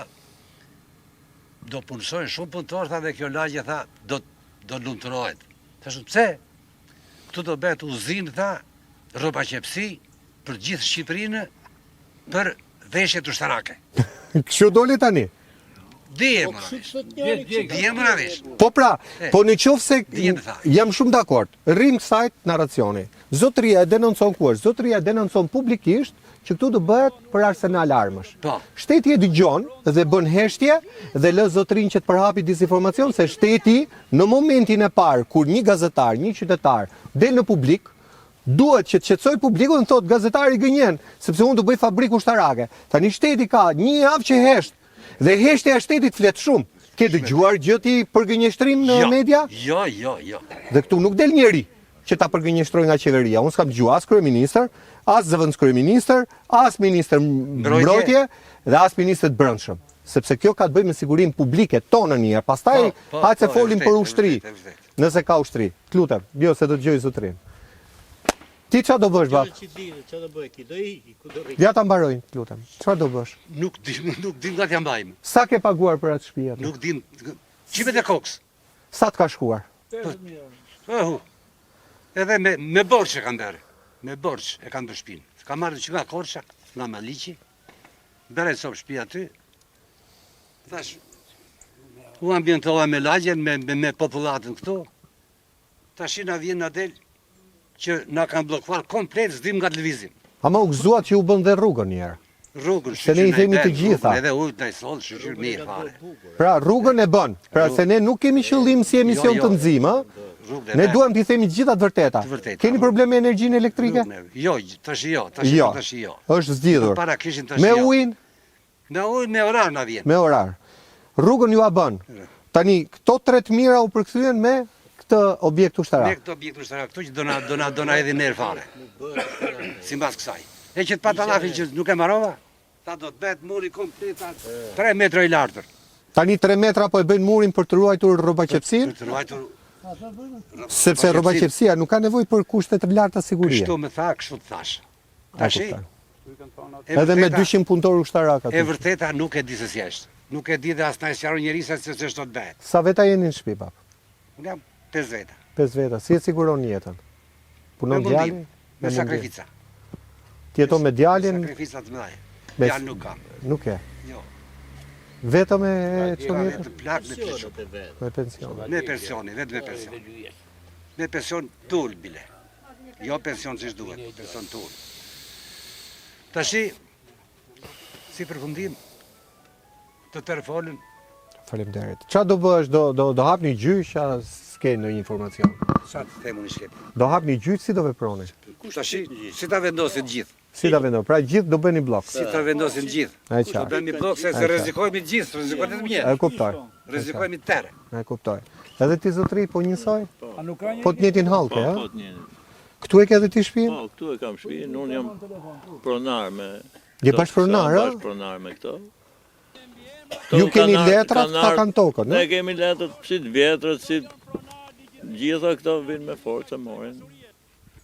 do punësojnë shumë punëtor, tha, dhe kjo lagje, tha, do lumëtërohet. Tha shumë, pse? Këtu do bet uzinë, tha, rroba qepsi, për gjithë Shqipërinë, për veshje të ushtarake. Kështu doli tani? Dije më në vesh. Po pra, po në qoftë se Dijem tha. jam shumë dakord. Rrim kësaj narracioni. Zotëria e denoncon kush? Zotëria e denoncon publikisht që këtu do bëhet për arsenal armësh. Po. Shteti e dëgjon dhe bën heshtje dhe lë zotërinë që të përhapi disinformacion se shteti në momentin e parë kur një gazetar, një qytetar del në publik, duhet që të qetësoj publikun dhe thotë gazetari gënjen, sepse unë do bëj fabrikë ushtarake. Tani shteti ka një javë që hesht dhe heshtja e shtetit flet shumë. Ke dëgjuar gjë ti për gënjeshtrim në media? Jo. Dhe këtu nuk del njeri që ta përgënjeshtroj nga qeveria. Unë s'kam dëgjuar as kryeministër, as zëvendës kryeministër, as ministër mbrojtje dhe as ministër të brendshëm. Sepse kjo ka të bëjë me sigurinë publike tonë një. Pastaj hajtë se folim për ushtri. Nëse ka ushtri. Të lutem, jo se do të dëgjoj zotrin. Ti çfarë do bësh, bab? Çfarë do bëj? Do i ku do rri? Ja ta mbaroj, të lutem. Çfarë do bësh? Nuk dim nga t'ja mbajmë. Sa ke paguar për atë shtëpi atë? Nuk dim. Qimet e koks. Sa të ka shkuar? Edhe me borç e kanë bërë. Me borç e kanë bërë shtëpinë. Ka marrë që nga Korça, nga Maliqi. Bërë sop shtëpi aty. Thash, u ambientova me lagjen, me popullatën këtu. Tash na vjen na del që na kanë bllokuar komplet, s'dim nga televizim. Ama u gëzuat që u bën dhe rrugën një herë. Rrugën, Se ne i themi të gjitha. Edhe u ndaj soll, shqyr mirë fare. Pra rrugën e bën. Pra se ne nuk kemi qëllim si emision të nxim, ë? Ne duam t'i themi të gjitha të vërteta. Keni problem me energjinë elektrike? Jo, tash jo. Është zgjidhur. Para kishin tash Me jo. ujin, Me ujin, me orar na vjen. me orar. Rrugën ju a bën. Tani këto 3 mira u përkthyen me këtë objekt Me ushtarak. këto objekt ushtarak këtu që do na hedhin nerë fare. Sipas kësaj. E që të patallafin që nuk e marrova, ta do të bëhet muri komplet 3 metra i lartër. Tani 3 metra po e bëjnë murin për të ruajtur rrobaqepsinë, Për të ruajtur sepse rrobaqepsia nuk ka nevojë për kushte të larta sigurie. kështu më tha, kështu të thash. A Tashi, kupton. Edhe me 200 punëtor ushtarak e aty. vërteta nuk e di se si është. Nuk e di dhe as na e sqaron njeri se ç'është të bëhet. Sa veta jeni në shtëpi, pap? Unë jam 5 veta. 5 veta. Si e siguron jetën? Punon Me djalin? mundim, me sakrifica. Ti jeton me djalin? Sakrifica të mëdha. Me- Djalin nuk kam. Nuk e. Jo. Vetëm me çfarë? Vetë plak me pension. Me pension. Me pensioni, vetë me pension. Me pension tull bile. Jo pension që duhet, pension tull. Tashi, si përfundim të telefonin, Faleminderit. Çfarë do bësh? Do hapni gjyq, a s'ke ndonjë informacion? sa të themu një shkep. Do hapni gjyq, si do veproni? Tashi, si ta vendosin gjithë. Si ta vendon? Pra gjithë do bëni blok. Si ta vendosin gjithë. E Do qartë. bëni blok se rrezikojmë gjithë, rrezikojmë të mjetë. E kuptoj. Rrezikojmë tërë. E kuptoj. Edhe ti zotri po njësoj? A nuk ka një? Po të njëjtin hallke, Po, ja? po të njëjtin. Këtu e ke edhe ti shtëpinë? Po, këtu e kam shtëpinë, unë jam pronar me... Je bashkëpronar, a? Bashkëpronar me këto. Ju keni letrat, ta kanë tokën, ne ne? kemi letrat, si të vjetrat, si gjitha këto vinë me forcë morin.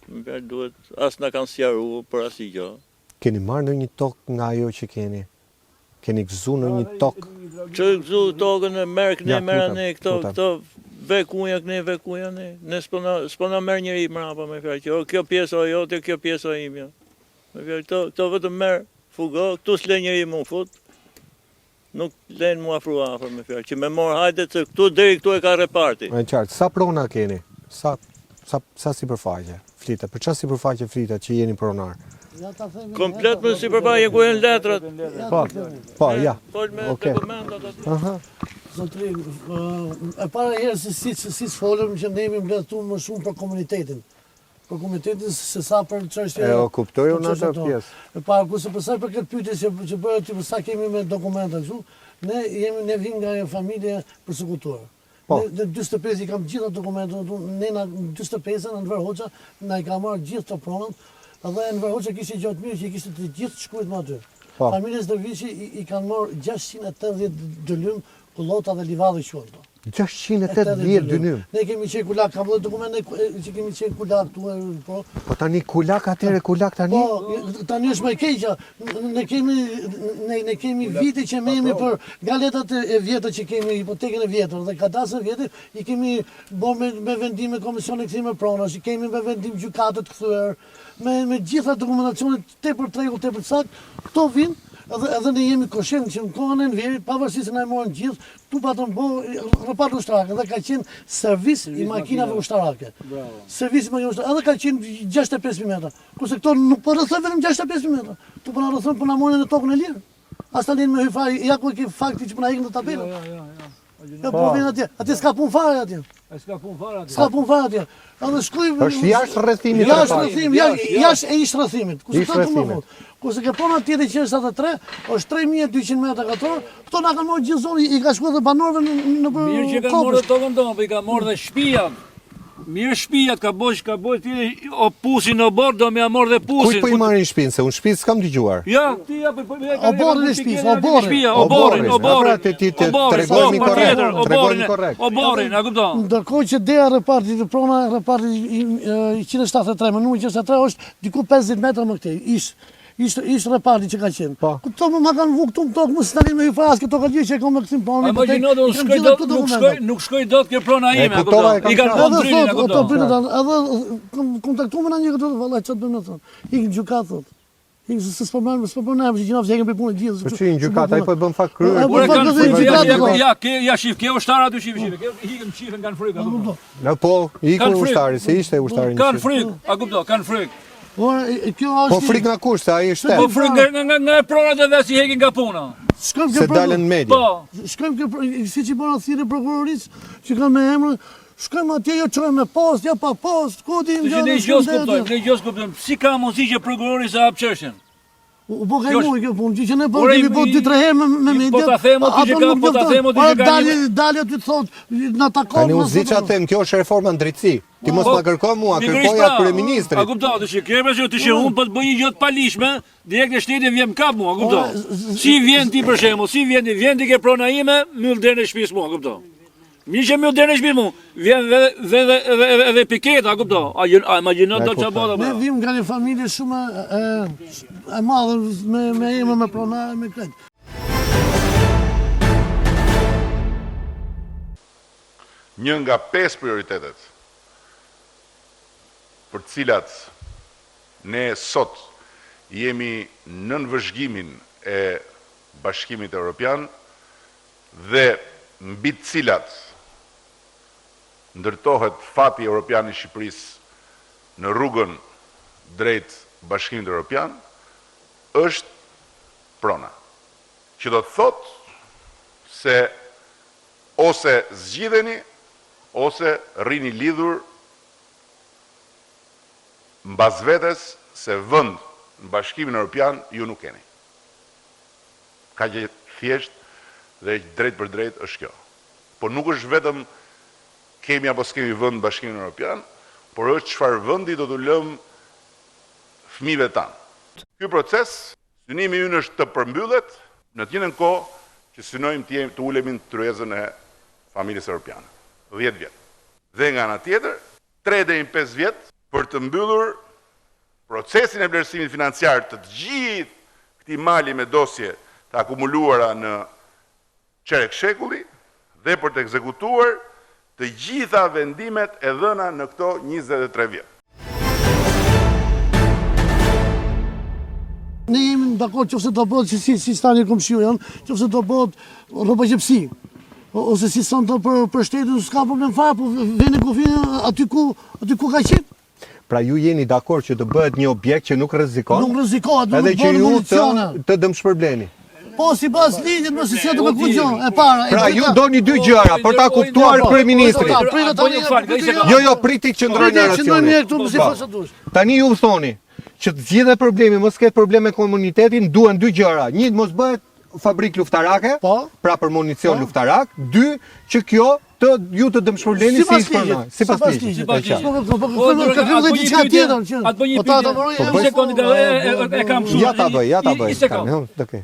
Më për duhet, as na kanë sjaru për asnjë gjë. Keni marrë në një tokë nga ajo që keni? Keni gëzu në një tokë? Që gëzu tokën e merë këne, Ja, merë lutem, ne këto, lutem. këto vekuja këne, vekuja ne. Ne s'po na merë njëri mrapa me fjalë që o, kjo pjesë o jote, kjo pjesë o imja. Me fjalë këto vetëm merë fugo, këtu s'le njëri mu fut. Nuk len mu afru afër me fjalë që me morë hajde se këtu deri këtu e ka reparti. E qartë, sa prona keni? Sa sipërfaqe flitet? Për çfarë sipërfaqe flitet që jeni pronar? Komplet me sipërfaqe ku janë letrat. Po, ja. Fol me Okej. dokumentat aty. Aha. Zotri, e para herë si folëm që ne jemi mbledhur më shumë për komunitetin. Për komunitetin se sa për çështje. E o kuptoj unë atë pjesë. E para kurse përsa për këtë pyetje që bëhet që sa kemi me dokumenta kështu, ne vim nga një familje përsekutuar. Po. Ne 45 i kam gjitha dokumentat, ne na 45 në Enver Hoxha na i ka marrë gjithë të pronat, edhe Enver Hoxha kishte gjatë mirë që i kishte të gjithë shkruajt më aty. Po. Familjes Dervishi i kanë marrë 680 dëlym kullota dhe livadë quhen ato. 680 dynym. Ne kemi qenë kulak, ka vëllë dokumente që kemi qenë kulak tu, po. Po tani kulak atëre, kulak tani? Po, tani është më e keqja. Ne kemi vite që memi për galetat e vjetër që kemi hipotekën e vjetër dhe kadastrën e vjetër i kemi bërë me vendim me komision e kthime pronash, i kemi me vendim gjykatët kthyer, me gjitha dokumentacionet tepër rregull, tepër sakt, këto vinë. Edhe ne jemi koshent që në kohën e Enverit, pavarësisht se na e morën gjithë, tu patën bo rëpat ushtarake, dhe ka qenë servis i makinave ushtarake. Servis i makinave ushtarake, edhe ka qenë 65.000 metra. Kurse këto nuk po rrethën vetëm 65.000 metra. Tu po na rrethën, po na morën në tokën e lirë. As tani me hyfari, ja ku ke fakti që po na ikën në tapetë. Ja po vjen atje, atje s'ka punë fare atje. S'ka punë fare atje. S'ka punë fare atje. Edhe shkruaj. Është jashtë rrethimit të Jashtë rrethimit. rrethimit, jashtë e ish rrethimit. Ish rrethimit. Kurse ke pona tjetër që është 73, është 3200 metra katror, këto na kanë marrë gjithë zonë, i ka shkuar dhe banorëve në Mirë që ka morë tokën tonë, po i ka morë dhe shtëpiat. Mirë shtëpiat ka boj ti o pusin o bord do më morë dhe pusin. Kuj po i marrin shtëpinë, se unë shtëpi s'kam dëgjuar. Ja, ti ja po Oborrin e shtëpisë, oborrin. Pra ti tregojmë korrekt, tregojmë korrekt. Oborrin, a kupton? Ndërkohë që dera reparti të prona, reparti i 173, më numri 173 është diku 50 metra më këtej, ishte reparti që ka qenë. Këto më kanë vu këtu në tokë, mos tani me hyfras këto ka gjithë që kam në kësim pronë. Nuk shkoj dot kjo prona ime, a kupton? I kanë edhe drynin, a thot, kupton? edhe kontaktuam në një këtu, vallai çfarë bëjmë thon. Ikën gjykat thot. Ikën se s'po bëjmë që gjina vjen për punë gjithë. Po çin gjykat, ai po bën fakt kryer. Po kanë ja shif, kjo ushtar aty shif. Ikën shifën kanë frikë, a kupton? Na po, iku ushtari, se ishte ushtari. Kanë frikë, a kupton? Kanë frikë. Kjo është. Po frikë nga kush, se ai është shtet. Po frikë nga pronat e vet si hekin nga puna. Se dalën në media. Po, shkojmë siç i bëra thirrje prokurorisë që kanë me emrin, shkojmë atje jo çojmë me post, ja pa post, ku di ne gjos kuptojmë, si ka mundësi që prokurori sa hap çështjen? U po kemi kjo punë, që ne po kemi po 2-3 herë me media. Po ta themo ti që ka, po ta themo ti që ka. Dali aty thot, na takon. Tani unë zi çfarë them, kjo është reforma në drejtësi. Ti mos ma kërko mua, kërkoja kryeministrit. A kupton, ti shikoj që ti që unë po të bëj një gjë të palishme, direkt në shtetin vjen kap mua, a kupton? Si vjen ti për shembull, si vjen ti ke prona ime, myll derën e shtëpisë mua, a kupton? Mirë që myll derën e shtëpisë mua, vjen edhe piketa, a kupton? A imagjino dot çfarë bëhet? Ne vim nga një familje shumë e madhe me emër me pronarë me këtë. Një nga 5 prioritetet për cilat ne sot jemi nën vëzhgimin e Bashkimit Evropian dhe mbi të cilat ndërtohet fati Europian i Shqipërisë në rrugën drejt Bashkimit Evropian, është prona. Që do të thotë se ose zgjidheni, ose rrini lidhur mbas vetes se vend në Bashkimin Evropian ju nuk keni. Ka që thjesht dhe drejt për drejt është kjo. Por nuk është vetëm kemi apo s'kemi vend në Bashkimin Evropian, por është çfarë vendi do t'u lëm fëmijëve tanë. Ky proces, synimi ynë është të përmbyllet në të njëjtën kohë që synojmë të ulemi në tryezën e familjes europiane. 10 vjet. Dhe nga ana tjetër, 3 deri në 5 vjet për të mbyllur procesin e vlerësimit financiar të gjithë këtij mali me dosje të akumuluara në çerek shekulli dhe për të ekzekutuar të gjitha vendimet e dhëna në këto 23 vjet. Ne jemi në dakord qofse do bëhet si stani komshiu janë, qofse do bëhet rroba gjepsi. Ose si son të për shtetin s'ka problem fare, po vjen kufinë aty ku ka qenë. Pra ju jeni dakord që të bëhet një objekt që nuk rrezikon? Nuk rrezikohet, nuk edhe që bën ju municione. të dëmshpërbleni. Po sipas ligjit mos se do të kujon. E para. Pra ju doni dy gjëra për ta kuptuar kryeministrin. Jo, priti qëndrojnë në racione. Tani ju thoni që të gjithë problemi mos ketë probleme me komunitetin, duhen dy gjëra. Një, mos bëhet fabrik luftarake, pra për municion luftarak. 2, që kjo ju të dëmshpërbleni si ishpërnaj. Sipas ligjit. Ja ta bëj.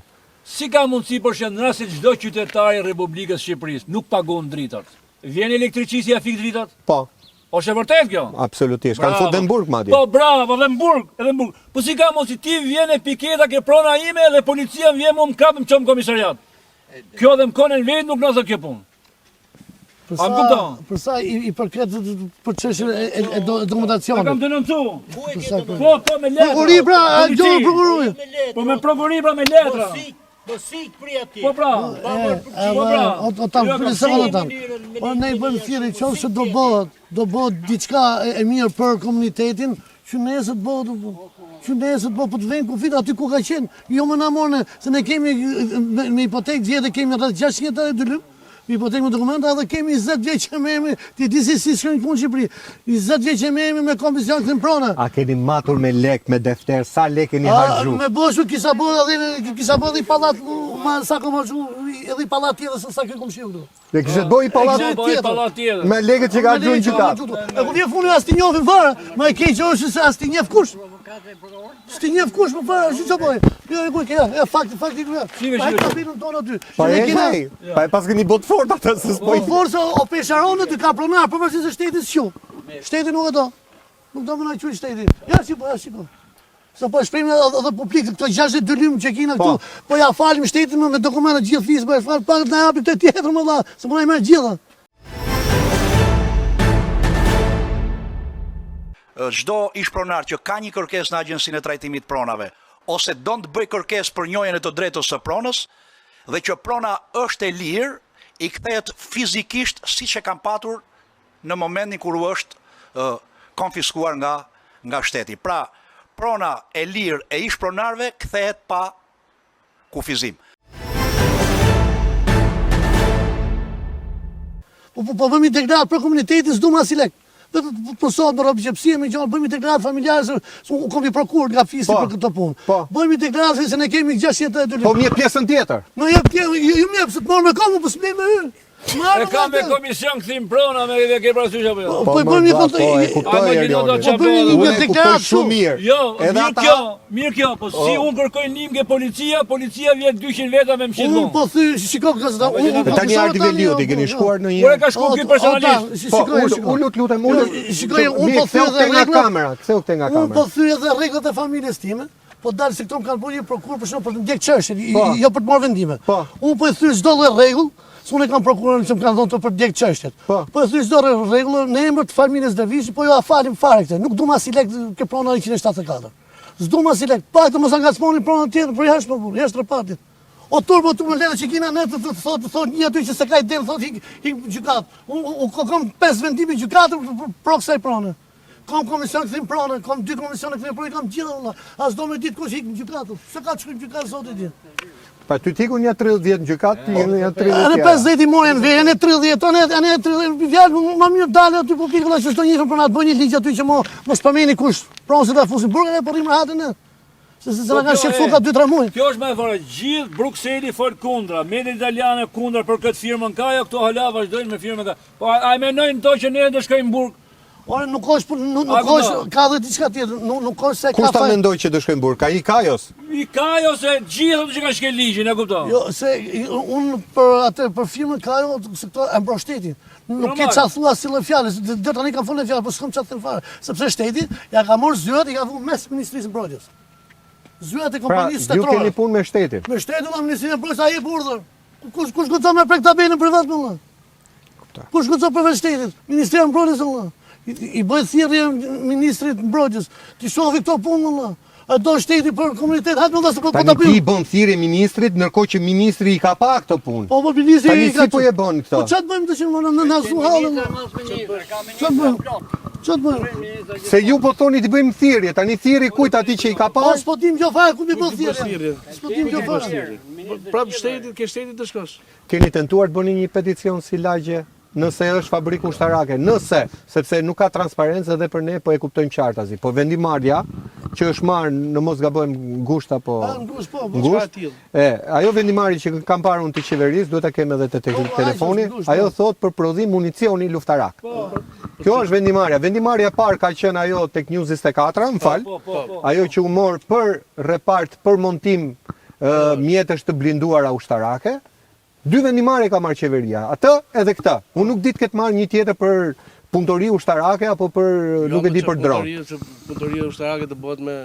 Si ka mundësi për shembull nëse çdo qytetar i Republikës Shqipërisë nuk pagon dritat? Vjen elektriçisi ja fik dritat? Po. Është e vërtetë kjo? Absolutisht. Kanë thotë në Burg madje. Po bravo, edhe në Burg. Po si ka mundësi ti vjen e piketa ke prona ime dhe policia vjen më kap më çon komisariat. Kjo dhe më konen vetë nuk na thë kjo punë. Për sa i përket për çështjen e dokumentacionit. Kam denoncu. Po me letra. Prokuri pra, prokurori. Po me prokuri pra me letra. Po sik pri atij. Po pra. O ta përsëritet ata. Po ne i bën thirrje qofse do bëhet diçka e mirë për komunitetin, që nesër të bëhet po të vjen kufit aty ku ka qenë. Jo më na morën se ne kemi me hipotekë gjithë kemi rreth 602 lëm. Me hipotekë me dokumenta edhe kemi 20 vjeç që merremi, ti di se si shkojnë punë në Shqipëri. 20 vjeç që merremi me komision këtë prona. A keni matur me lek, me defter, sa lek keni harxhu? Me boshu kisa bërë edhe i pallat, sa kam harxhu edhe i pallat tjetër se sa kë komshiu këtu. Ne kishte bëj pallat tjetër. Me lekët që ka harxhu në qytet. E ku vjen funi as ti njohim fare, më e keq është se as ti njeh kush. S'ti njeh kush më fare, si çfarë bëj? Jo, e ku ke, fakti ku. Pa kapinun tonë aty. Pa e pas keni bot fort atë se s'po. Forca o pesharonë ty ka pronar, përveçse se shteti s'qiu. Shteti nuk e do. Nuk do më na quaj shteti. Ja shiko. Sa po shprehin edhe publik këto 62 lym që kena këtu, po ja falim shtetin me dokumenta gjithë fisë, po fal pak na japi këtë tjetër më valla, se më merr gjithë. Çdo ish pronar që ka një kërkesë në Agjencinë e Trajtimit të Pronave ose do të bëj kërkesë për njohjen e të drejtës së pronës dhe që prona është e lirë, i kthehet fizikisht siç e kam patur në momentin kur është konfiskuar nga shteti. Pra, prona e lirë e ish pronarëve kthehet pa kufizim. Po bëmi integrat për komunitetin, s'du ma si lek. Po sot me rrobë qepsie, me gjallë, bëjmë integrat familjarë, se u komi prokur nga fisi për këtë punë. Bëjmë integrat se ne kemi 602 lek. Po mje pjesën tjetër. No jep tjetër, ju mjep, se të morë me komu, po s'blej me hyrë. E kam me komision këthim prona me dhe ke prasysh apo jo? Po bëjmë një kontë. Po bëjmë një integrat shumë mirë. Jo, mirë kjo, po si unë kërkoj nim ke policia vjen 200 veta me mshit unë po thy, shiko kësa. Tani Ardi Veliut, i keni shkuar në një... Kur e ka shku ky personalisht? Po, lutem, shikoj, unë po thy edhe rregullat. Unë po thy edhe rregullat e familjes time. Po dalë se këto më kanë bërë një prokur për shkak për të ndjek çështjen, jo për të marrë vendime. Unë po e thy çdo lloj rregull. Unë kam prokurorën që më kanë thonë të përdjek çështjet. Po e thy çdo rregull në emër të familjes Dervishi, po jo a falim fare këtë. Nuk duma si lek ke prona 174. S'duma si lek. Pak të mos angacmoni prona tjetër për jashtë për jashtë repartit. O turbo tu më ledhe që kina në të thot një aty që se ka i del, thot hik gjykat. Unë kam 5 vendime gjykatë pro kësaj prone. Kam komision këthim prone, kam 2 komisione këthim prone, kam gjitha vëlla. As do me ditë kush hik gjykatë. Se ka që gjykatë zotë i di. Pa ty tiku një 30 vjetë në gjykat, një 30 vjetë. Anë 50 i morën ve, anë 30, anë 30 vjetë, më mirë dalë aty po pikëlla që shto njëfën për natë, bëj një ligjë aty që mos përmeni kush, pronë se ta fusin burgën e po rrimë rahatën e. Se na kanë shqip fuka 2-3 muaj. Kjo është më e fare, gjithë Brukseli fol kundra, mediat italiane kundra për këtë firmën Kajo, këto hala vazhdojnë me firmën Kajo. Po ai mendojnë to që ne do shkojmë në burg. Ore nuk ka dhe diçka tjetër, nuk është se ka Kush ta mendoj që do shkojnë burg? Ka i Kajos? I Kajos e gjithë që kanë shkel ligjin, e kupton? Jo, se unë për firmën Kajo, se këto e mbro shtetin. Nuk ke qa thua si lë fjallë, dhe tani kam folën e fjallë, po s'kam qa të thënë fare. Sepse shteti ja ka morë zyrat, i ka vu mes Ministrisë Mbrojtjes. Zyrat e kompanisë shtetërore. Pra, ju keni punë me shtetin? Me shtetin dhe Ministrinë e Mbrojtjes, a jep urdhër. Kush gëco me prek tabelën privat me Allah? Kush gëco përveç shtetit? Ministria e Mbrojtjes Allah. I bëjt thirrje Ministrit Mbrojtjes. Ti shofi këto punë Allah. A do shteti për komunitet, hajtë me dhe se po ta bëjmë. Tani ti bën thirrje ministrit, ndërkohë që ministri i ka pa këto punë. Po ministri i ka. Tani si po e bën këto? Po çat bëjmë të që në nasu hallën. Çat bëjmë? Se ju po thoni të bëjmë thirrje, tani thirrje kujt atij që i ka pa? Po s'po dim gjo fare ku mi bën thirrje. S'po dim gjo fare. Prap shtetit, ke shtetit të shkosh. Keni tentuar të bëni një peticion si lagje? Nëse është fabrikë ushtarake, sepse nuk ka transparencë edhe për ne, po e kuptojmë qartazi. Po vendimarrja, që është marrë në mos gabojmë ngusht apo ngusht, ajo vendimarrje që kam parë unë të qeverisë, duhet ta kem edhe të telefoni, ajo thot për prodhim municioni luftarak. Kjo është vendimarrja. Vendimarrja e parë ka qenë ajo tek News 24, më fal, ajo që u mor për repart, për montim mjetësh të blinduara ushtarake. 2 vendimarrje ka marrë qeveria, atë edhe këta. Unë nuk di të ketë marrë një tjetër për punëtori ushtarake apo për nuk e di për dronë. Punëtoria ushtarake të bëhet me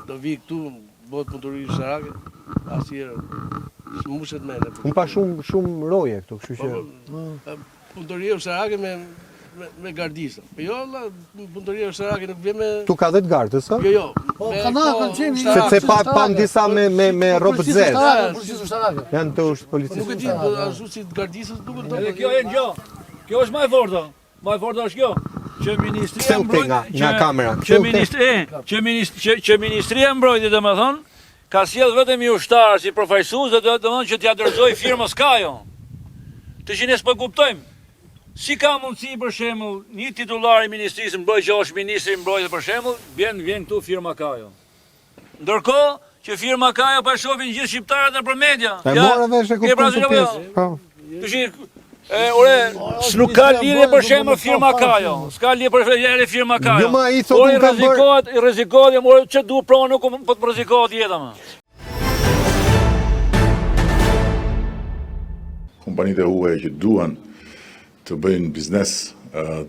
do vi këtu, bëhet punëtori ushtarake, asnjëherë s'mushet me ne. Unë pa shumë roje këtu, kështu që punëtoria ushtarake me gardisa. Po jo, punëtoria ushtarake nuk vjen me. Tu ka 10 gardës, a? Jo. Po kanë qenë. Sepse pan disa me rrobë të zezë. Policisë ushtarake. Janë të policisë. Nuk e di, ashtu si gardisës duket Edhe kjo e ngjo. Kjo është më e fortë. Më e fortë është kjo. Që Ministria e Mbrojtjes nga kamera. Që Ministria e Mbrojtjes, domethënë, ka sjell vetëm i ushtar si përfaqësues dhe domethënë që t'ia dorëzoj firmës Kajo. Të që ne s'po kuptojmë. Si ka mundësi për shembull një titullar i Ministrisë së Mbrojtjes që është ministri i Mbrojtjes për shembull, vjen këtu firma Kajo. Ndërkohë që firma Kajo pa shohin gjithë shqiptarët nëpër media. Ke parasysh po. Ore, s'nuk ka lidhje për shembull firma Kajo. S'ka lidhje për firma Kajo. Jo ma I thotë ka bërë. Rrezikohet, more ç'e duhet pronë nuk po të rrezikohet jeta më. Kompanitë e huaja që duan të bëjnë biznes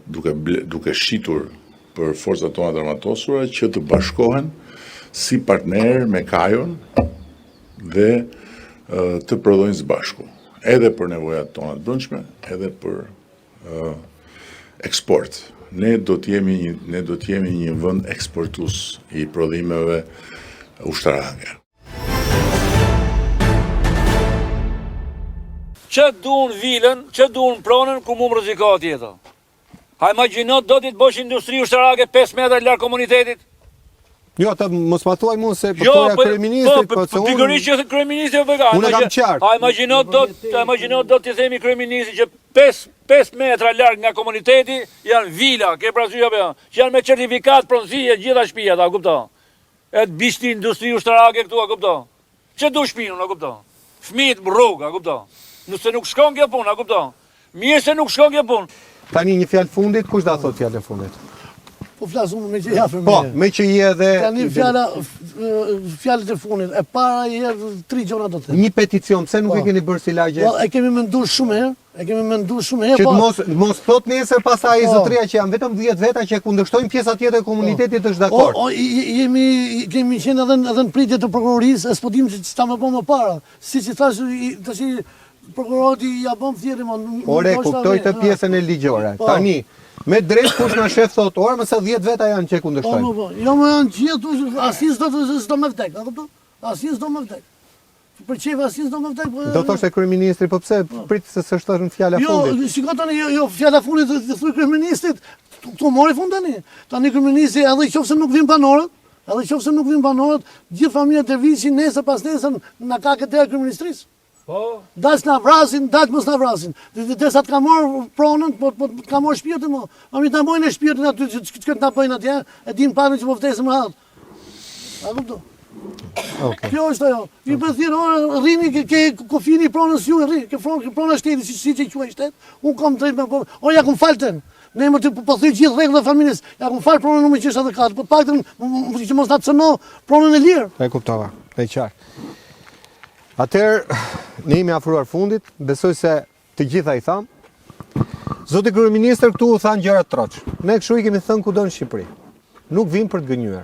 duke shitur për forcat tona të armatosura që të bashkohen si partner me Kajon dhe të prodhojnë së bashku, edhe për nevojat tona të brendshme, edhe për eksport. Ne do të jemi një vend eksportues i prodhimeve ushtarake. Që duan vilën, që duan pronën, ku mu më rrezikohet jeta. Ha imagjino do të bësh industri ushtarake 5 metra larg komunitetit. Jo, ata mos ma thuaj mua se përtoja kryeministrit, po se unë. Pikërisht që kryeministri vegan. Unë kam qartë. Ha imagjino do të themi kryeministrit që 5 metra larg nga komuniteti janë vila, ke parasysh apo jo? Që janë me certifikat pronësie gjitha shtëpia, a kupton? E bishti industri ushtarake këtu, a kupton? Çe do shtëpinë, a kupton? Fëmijët në rrugë, a kupton? Nëse nuk shkon kjo punë, a kupton? Mirë se nuk shkon kjo punë. Tani një fjalë fundit, kush da thot fjalën fundit? Po flas unë me që jafë. Po, me që je edhe tani fjalët e fundit. E para herë 3 gjona do të. Një peticion, pse nuk e keni bërë si lagje? Po, e kemi menduar shumë herë. Që mos thot nesër pastaj zotëria që janë vetëm 10 veta që kundërshtojnë pjesa tjetër e komunitetit është dakord. Kemi qenë edhe në pritje të prokurorisë, s'po dim ç'ta më bën më para. Siç I thash, tash prokurori ja bën thirrje më. Ore, kuptoj të pjesën e ligjore. Tani, me drejt kush na shef thot, ora mëse 10 veta janë që kundërshtojnë. Jo, më janë gjithë, asnjë s'do më vdek, a kupton? Asnjë s'do më vdek. për çeva si do më vëtaj. Do thoshte kryeministri, po pse prit se s'është thënë fjala fundit? Jo, shiko tani, jo fjala fundit të thuj kryeministrit, këtu mori fund tani. Tani kryeministri edhe qofse nuk vin banorët, gjithë familja Dervishi nesër pas nesër na ka këtë kryeministrisë. Po. Dash na vrasin, dash mos na vrasin. Derisa të ka marrë pronën, po të ka marrë shpirtin mo. A mi ta mojnë e shpirtin aty që të na bëjnë atje, e din panë që po vdesëm më radh. A kupto? Okay. Kjo është ajo. Ju përthirë orë, rrini ke kofini pronës ju, ke prona shteti, si që i quaj shtet, unë kam drejt me po, o ja kum falten, ne më të përthyj gjithë rregull dhe familjes, ja kum fal pronën numër 64, po paktën që mos na cëno pronën e lirë. E kuptova, e qartë. Atëherë, ne jemi afruar fundit, besoj se të gjitha i tham. Zoti kryeministër këtu u thanë gjëra troç. Ne kështu i kemi thënë kudo në Shqipëri. Nuk vim për të gënjur.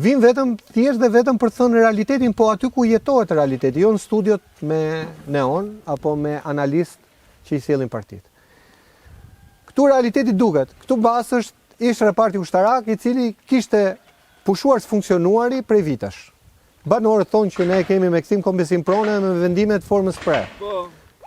Vim vetëm thjesht dhe vetëm për të thënë realitetin, po aty ku jetohet realiteti, jo në studiot me neon apo me analist që i sjellin partitë. Këtu realiteti duket. Këtu bas ishte reparti ushtarak i cili kishte pushuar së funksionuari prej vitesh. Banorët thonë që ne kemi me kthim kompensim prone me vendime të formës pre.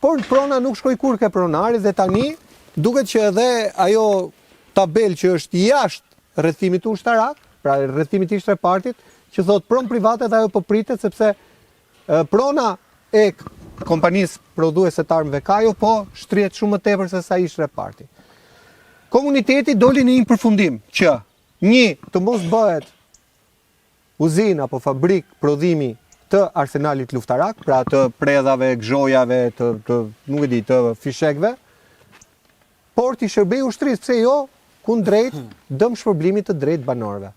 Por prona nuk shkoi kur ke pronari dhe tani duket që edhe ajo tabel që është jashtë rrethimit ushtarak, pra rrethimit të repartit, që thot pronë private dhe ajo po pritet sepse prona e kompanisë prodhuese të armëve Kajo po shtrihet shumë më tepër se sa ishte reparti. Komuniteti doli në një përfundim që të mos bëhet uzinë apo fabrik prodhimi të arsenalit luftarak, pra të predhave, gzhojave, nuk e di, të fishekve, por t'i shërbej ushtrisë, pse jo, kundrejt dëm shpërblimit të drejt banorëve.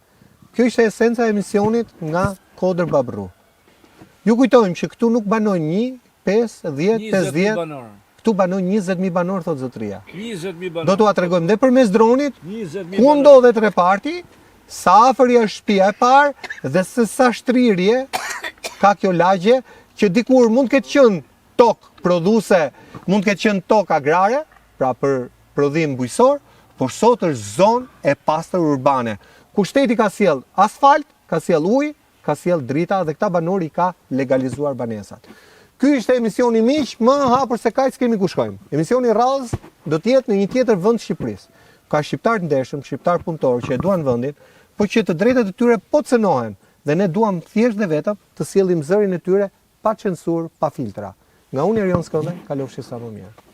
Kjo ishte esenca e misionit nga Kodër Babru. Ju kujtojmë që këtu nuk banojnë 1, 5, 10, 50, këtu banojnë 20.000 banorë, thotë zotëria. 20.000 banorë. Do t'u tregojmë dhe përmes dronit, 20.000 ku ndodhet reparti, sa afër është shtëpia e parë dhe se sa shtrirje ka kjo lagje, që dikur mund ketë qenë tokë prodhuese, mund ketë qenë tokë agrare, pra për prodhim bujqësor, por sot është zonë e pastër urbane, ku shteti ka sjell asfalt, ka sjell ujë, ka sjell drita dhe këta banori ka legalizuar banesat. Ky ishte emisioni miq, më hapur se kaq s'kemi ku shkojmë. Emisioni radhës do të jetë në një tjetër vend të Shqipërisë. Ka shqiptar të ndershëm, shqiptar punëtor që e duan vendin, por që të drejtat e tyre po cënohen dhe ne duam thjesht dhe vetëm të sjellim zërin e tyre pa censur, pa filtra. Nga unë Erion Skënderaj, kalofshi sa më mirë.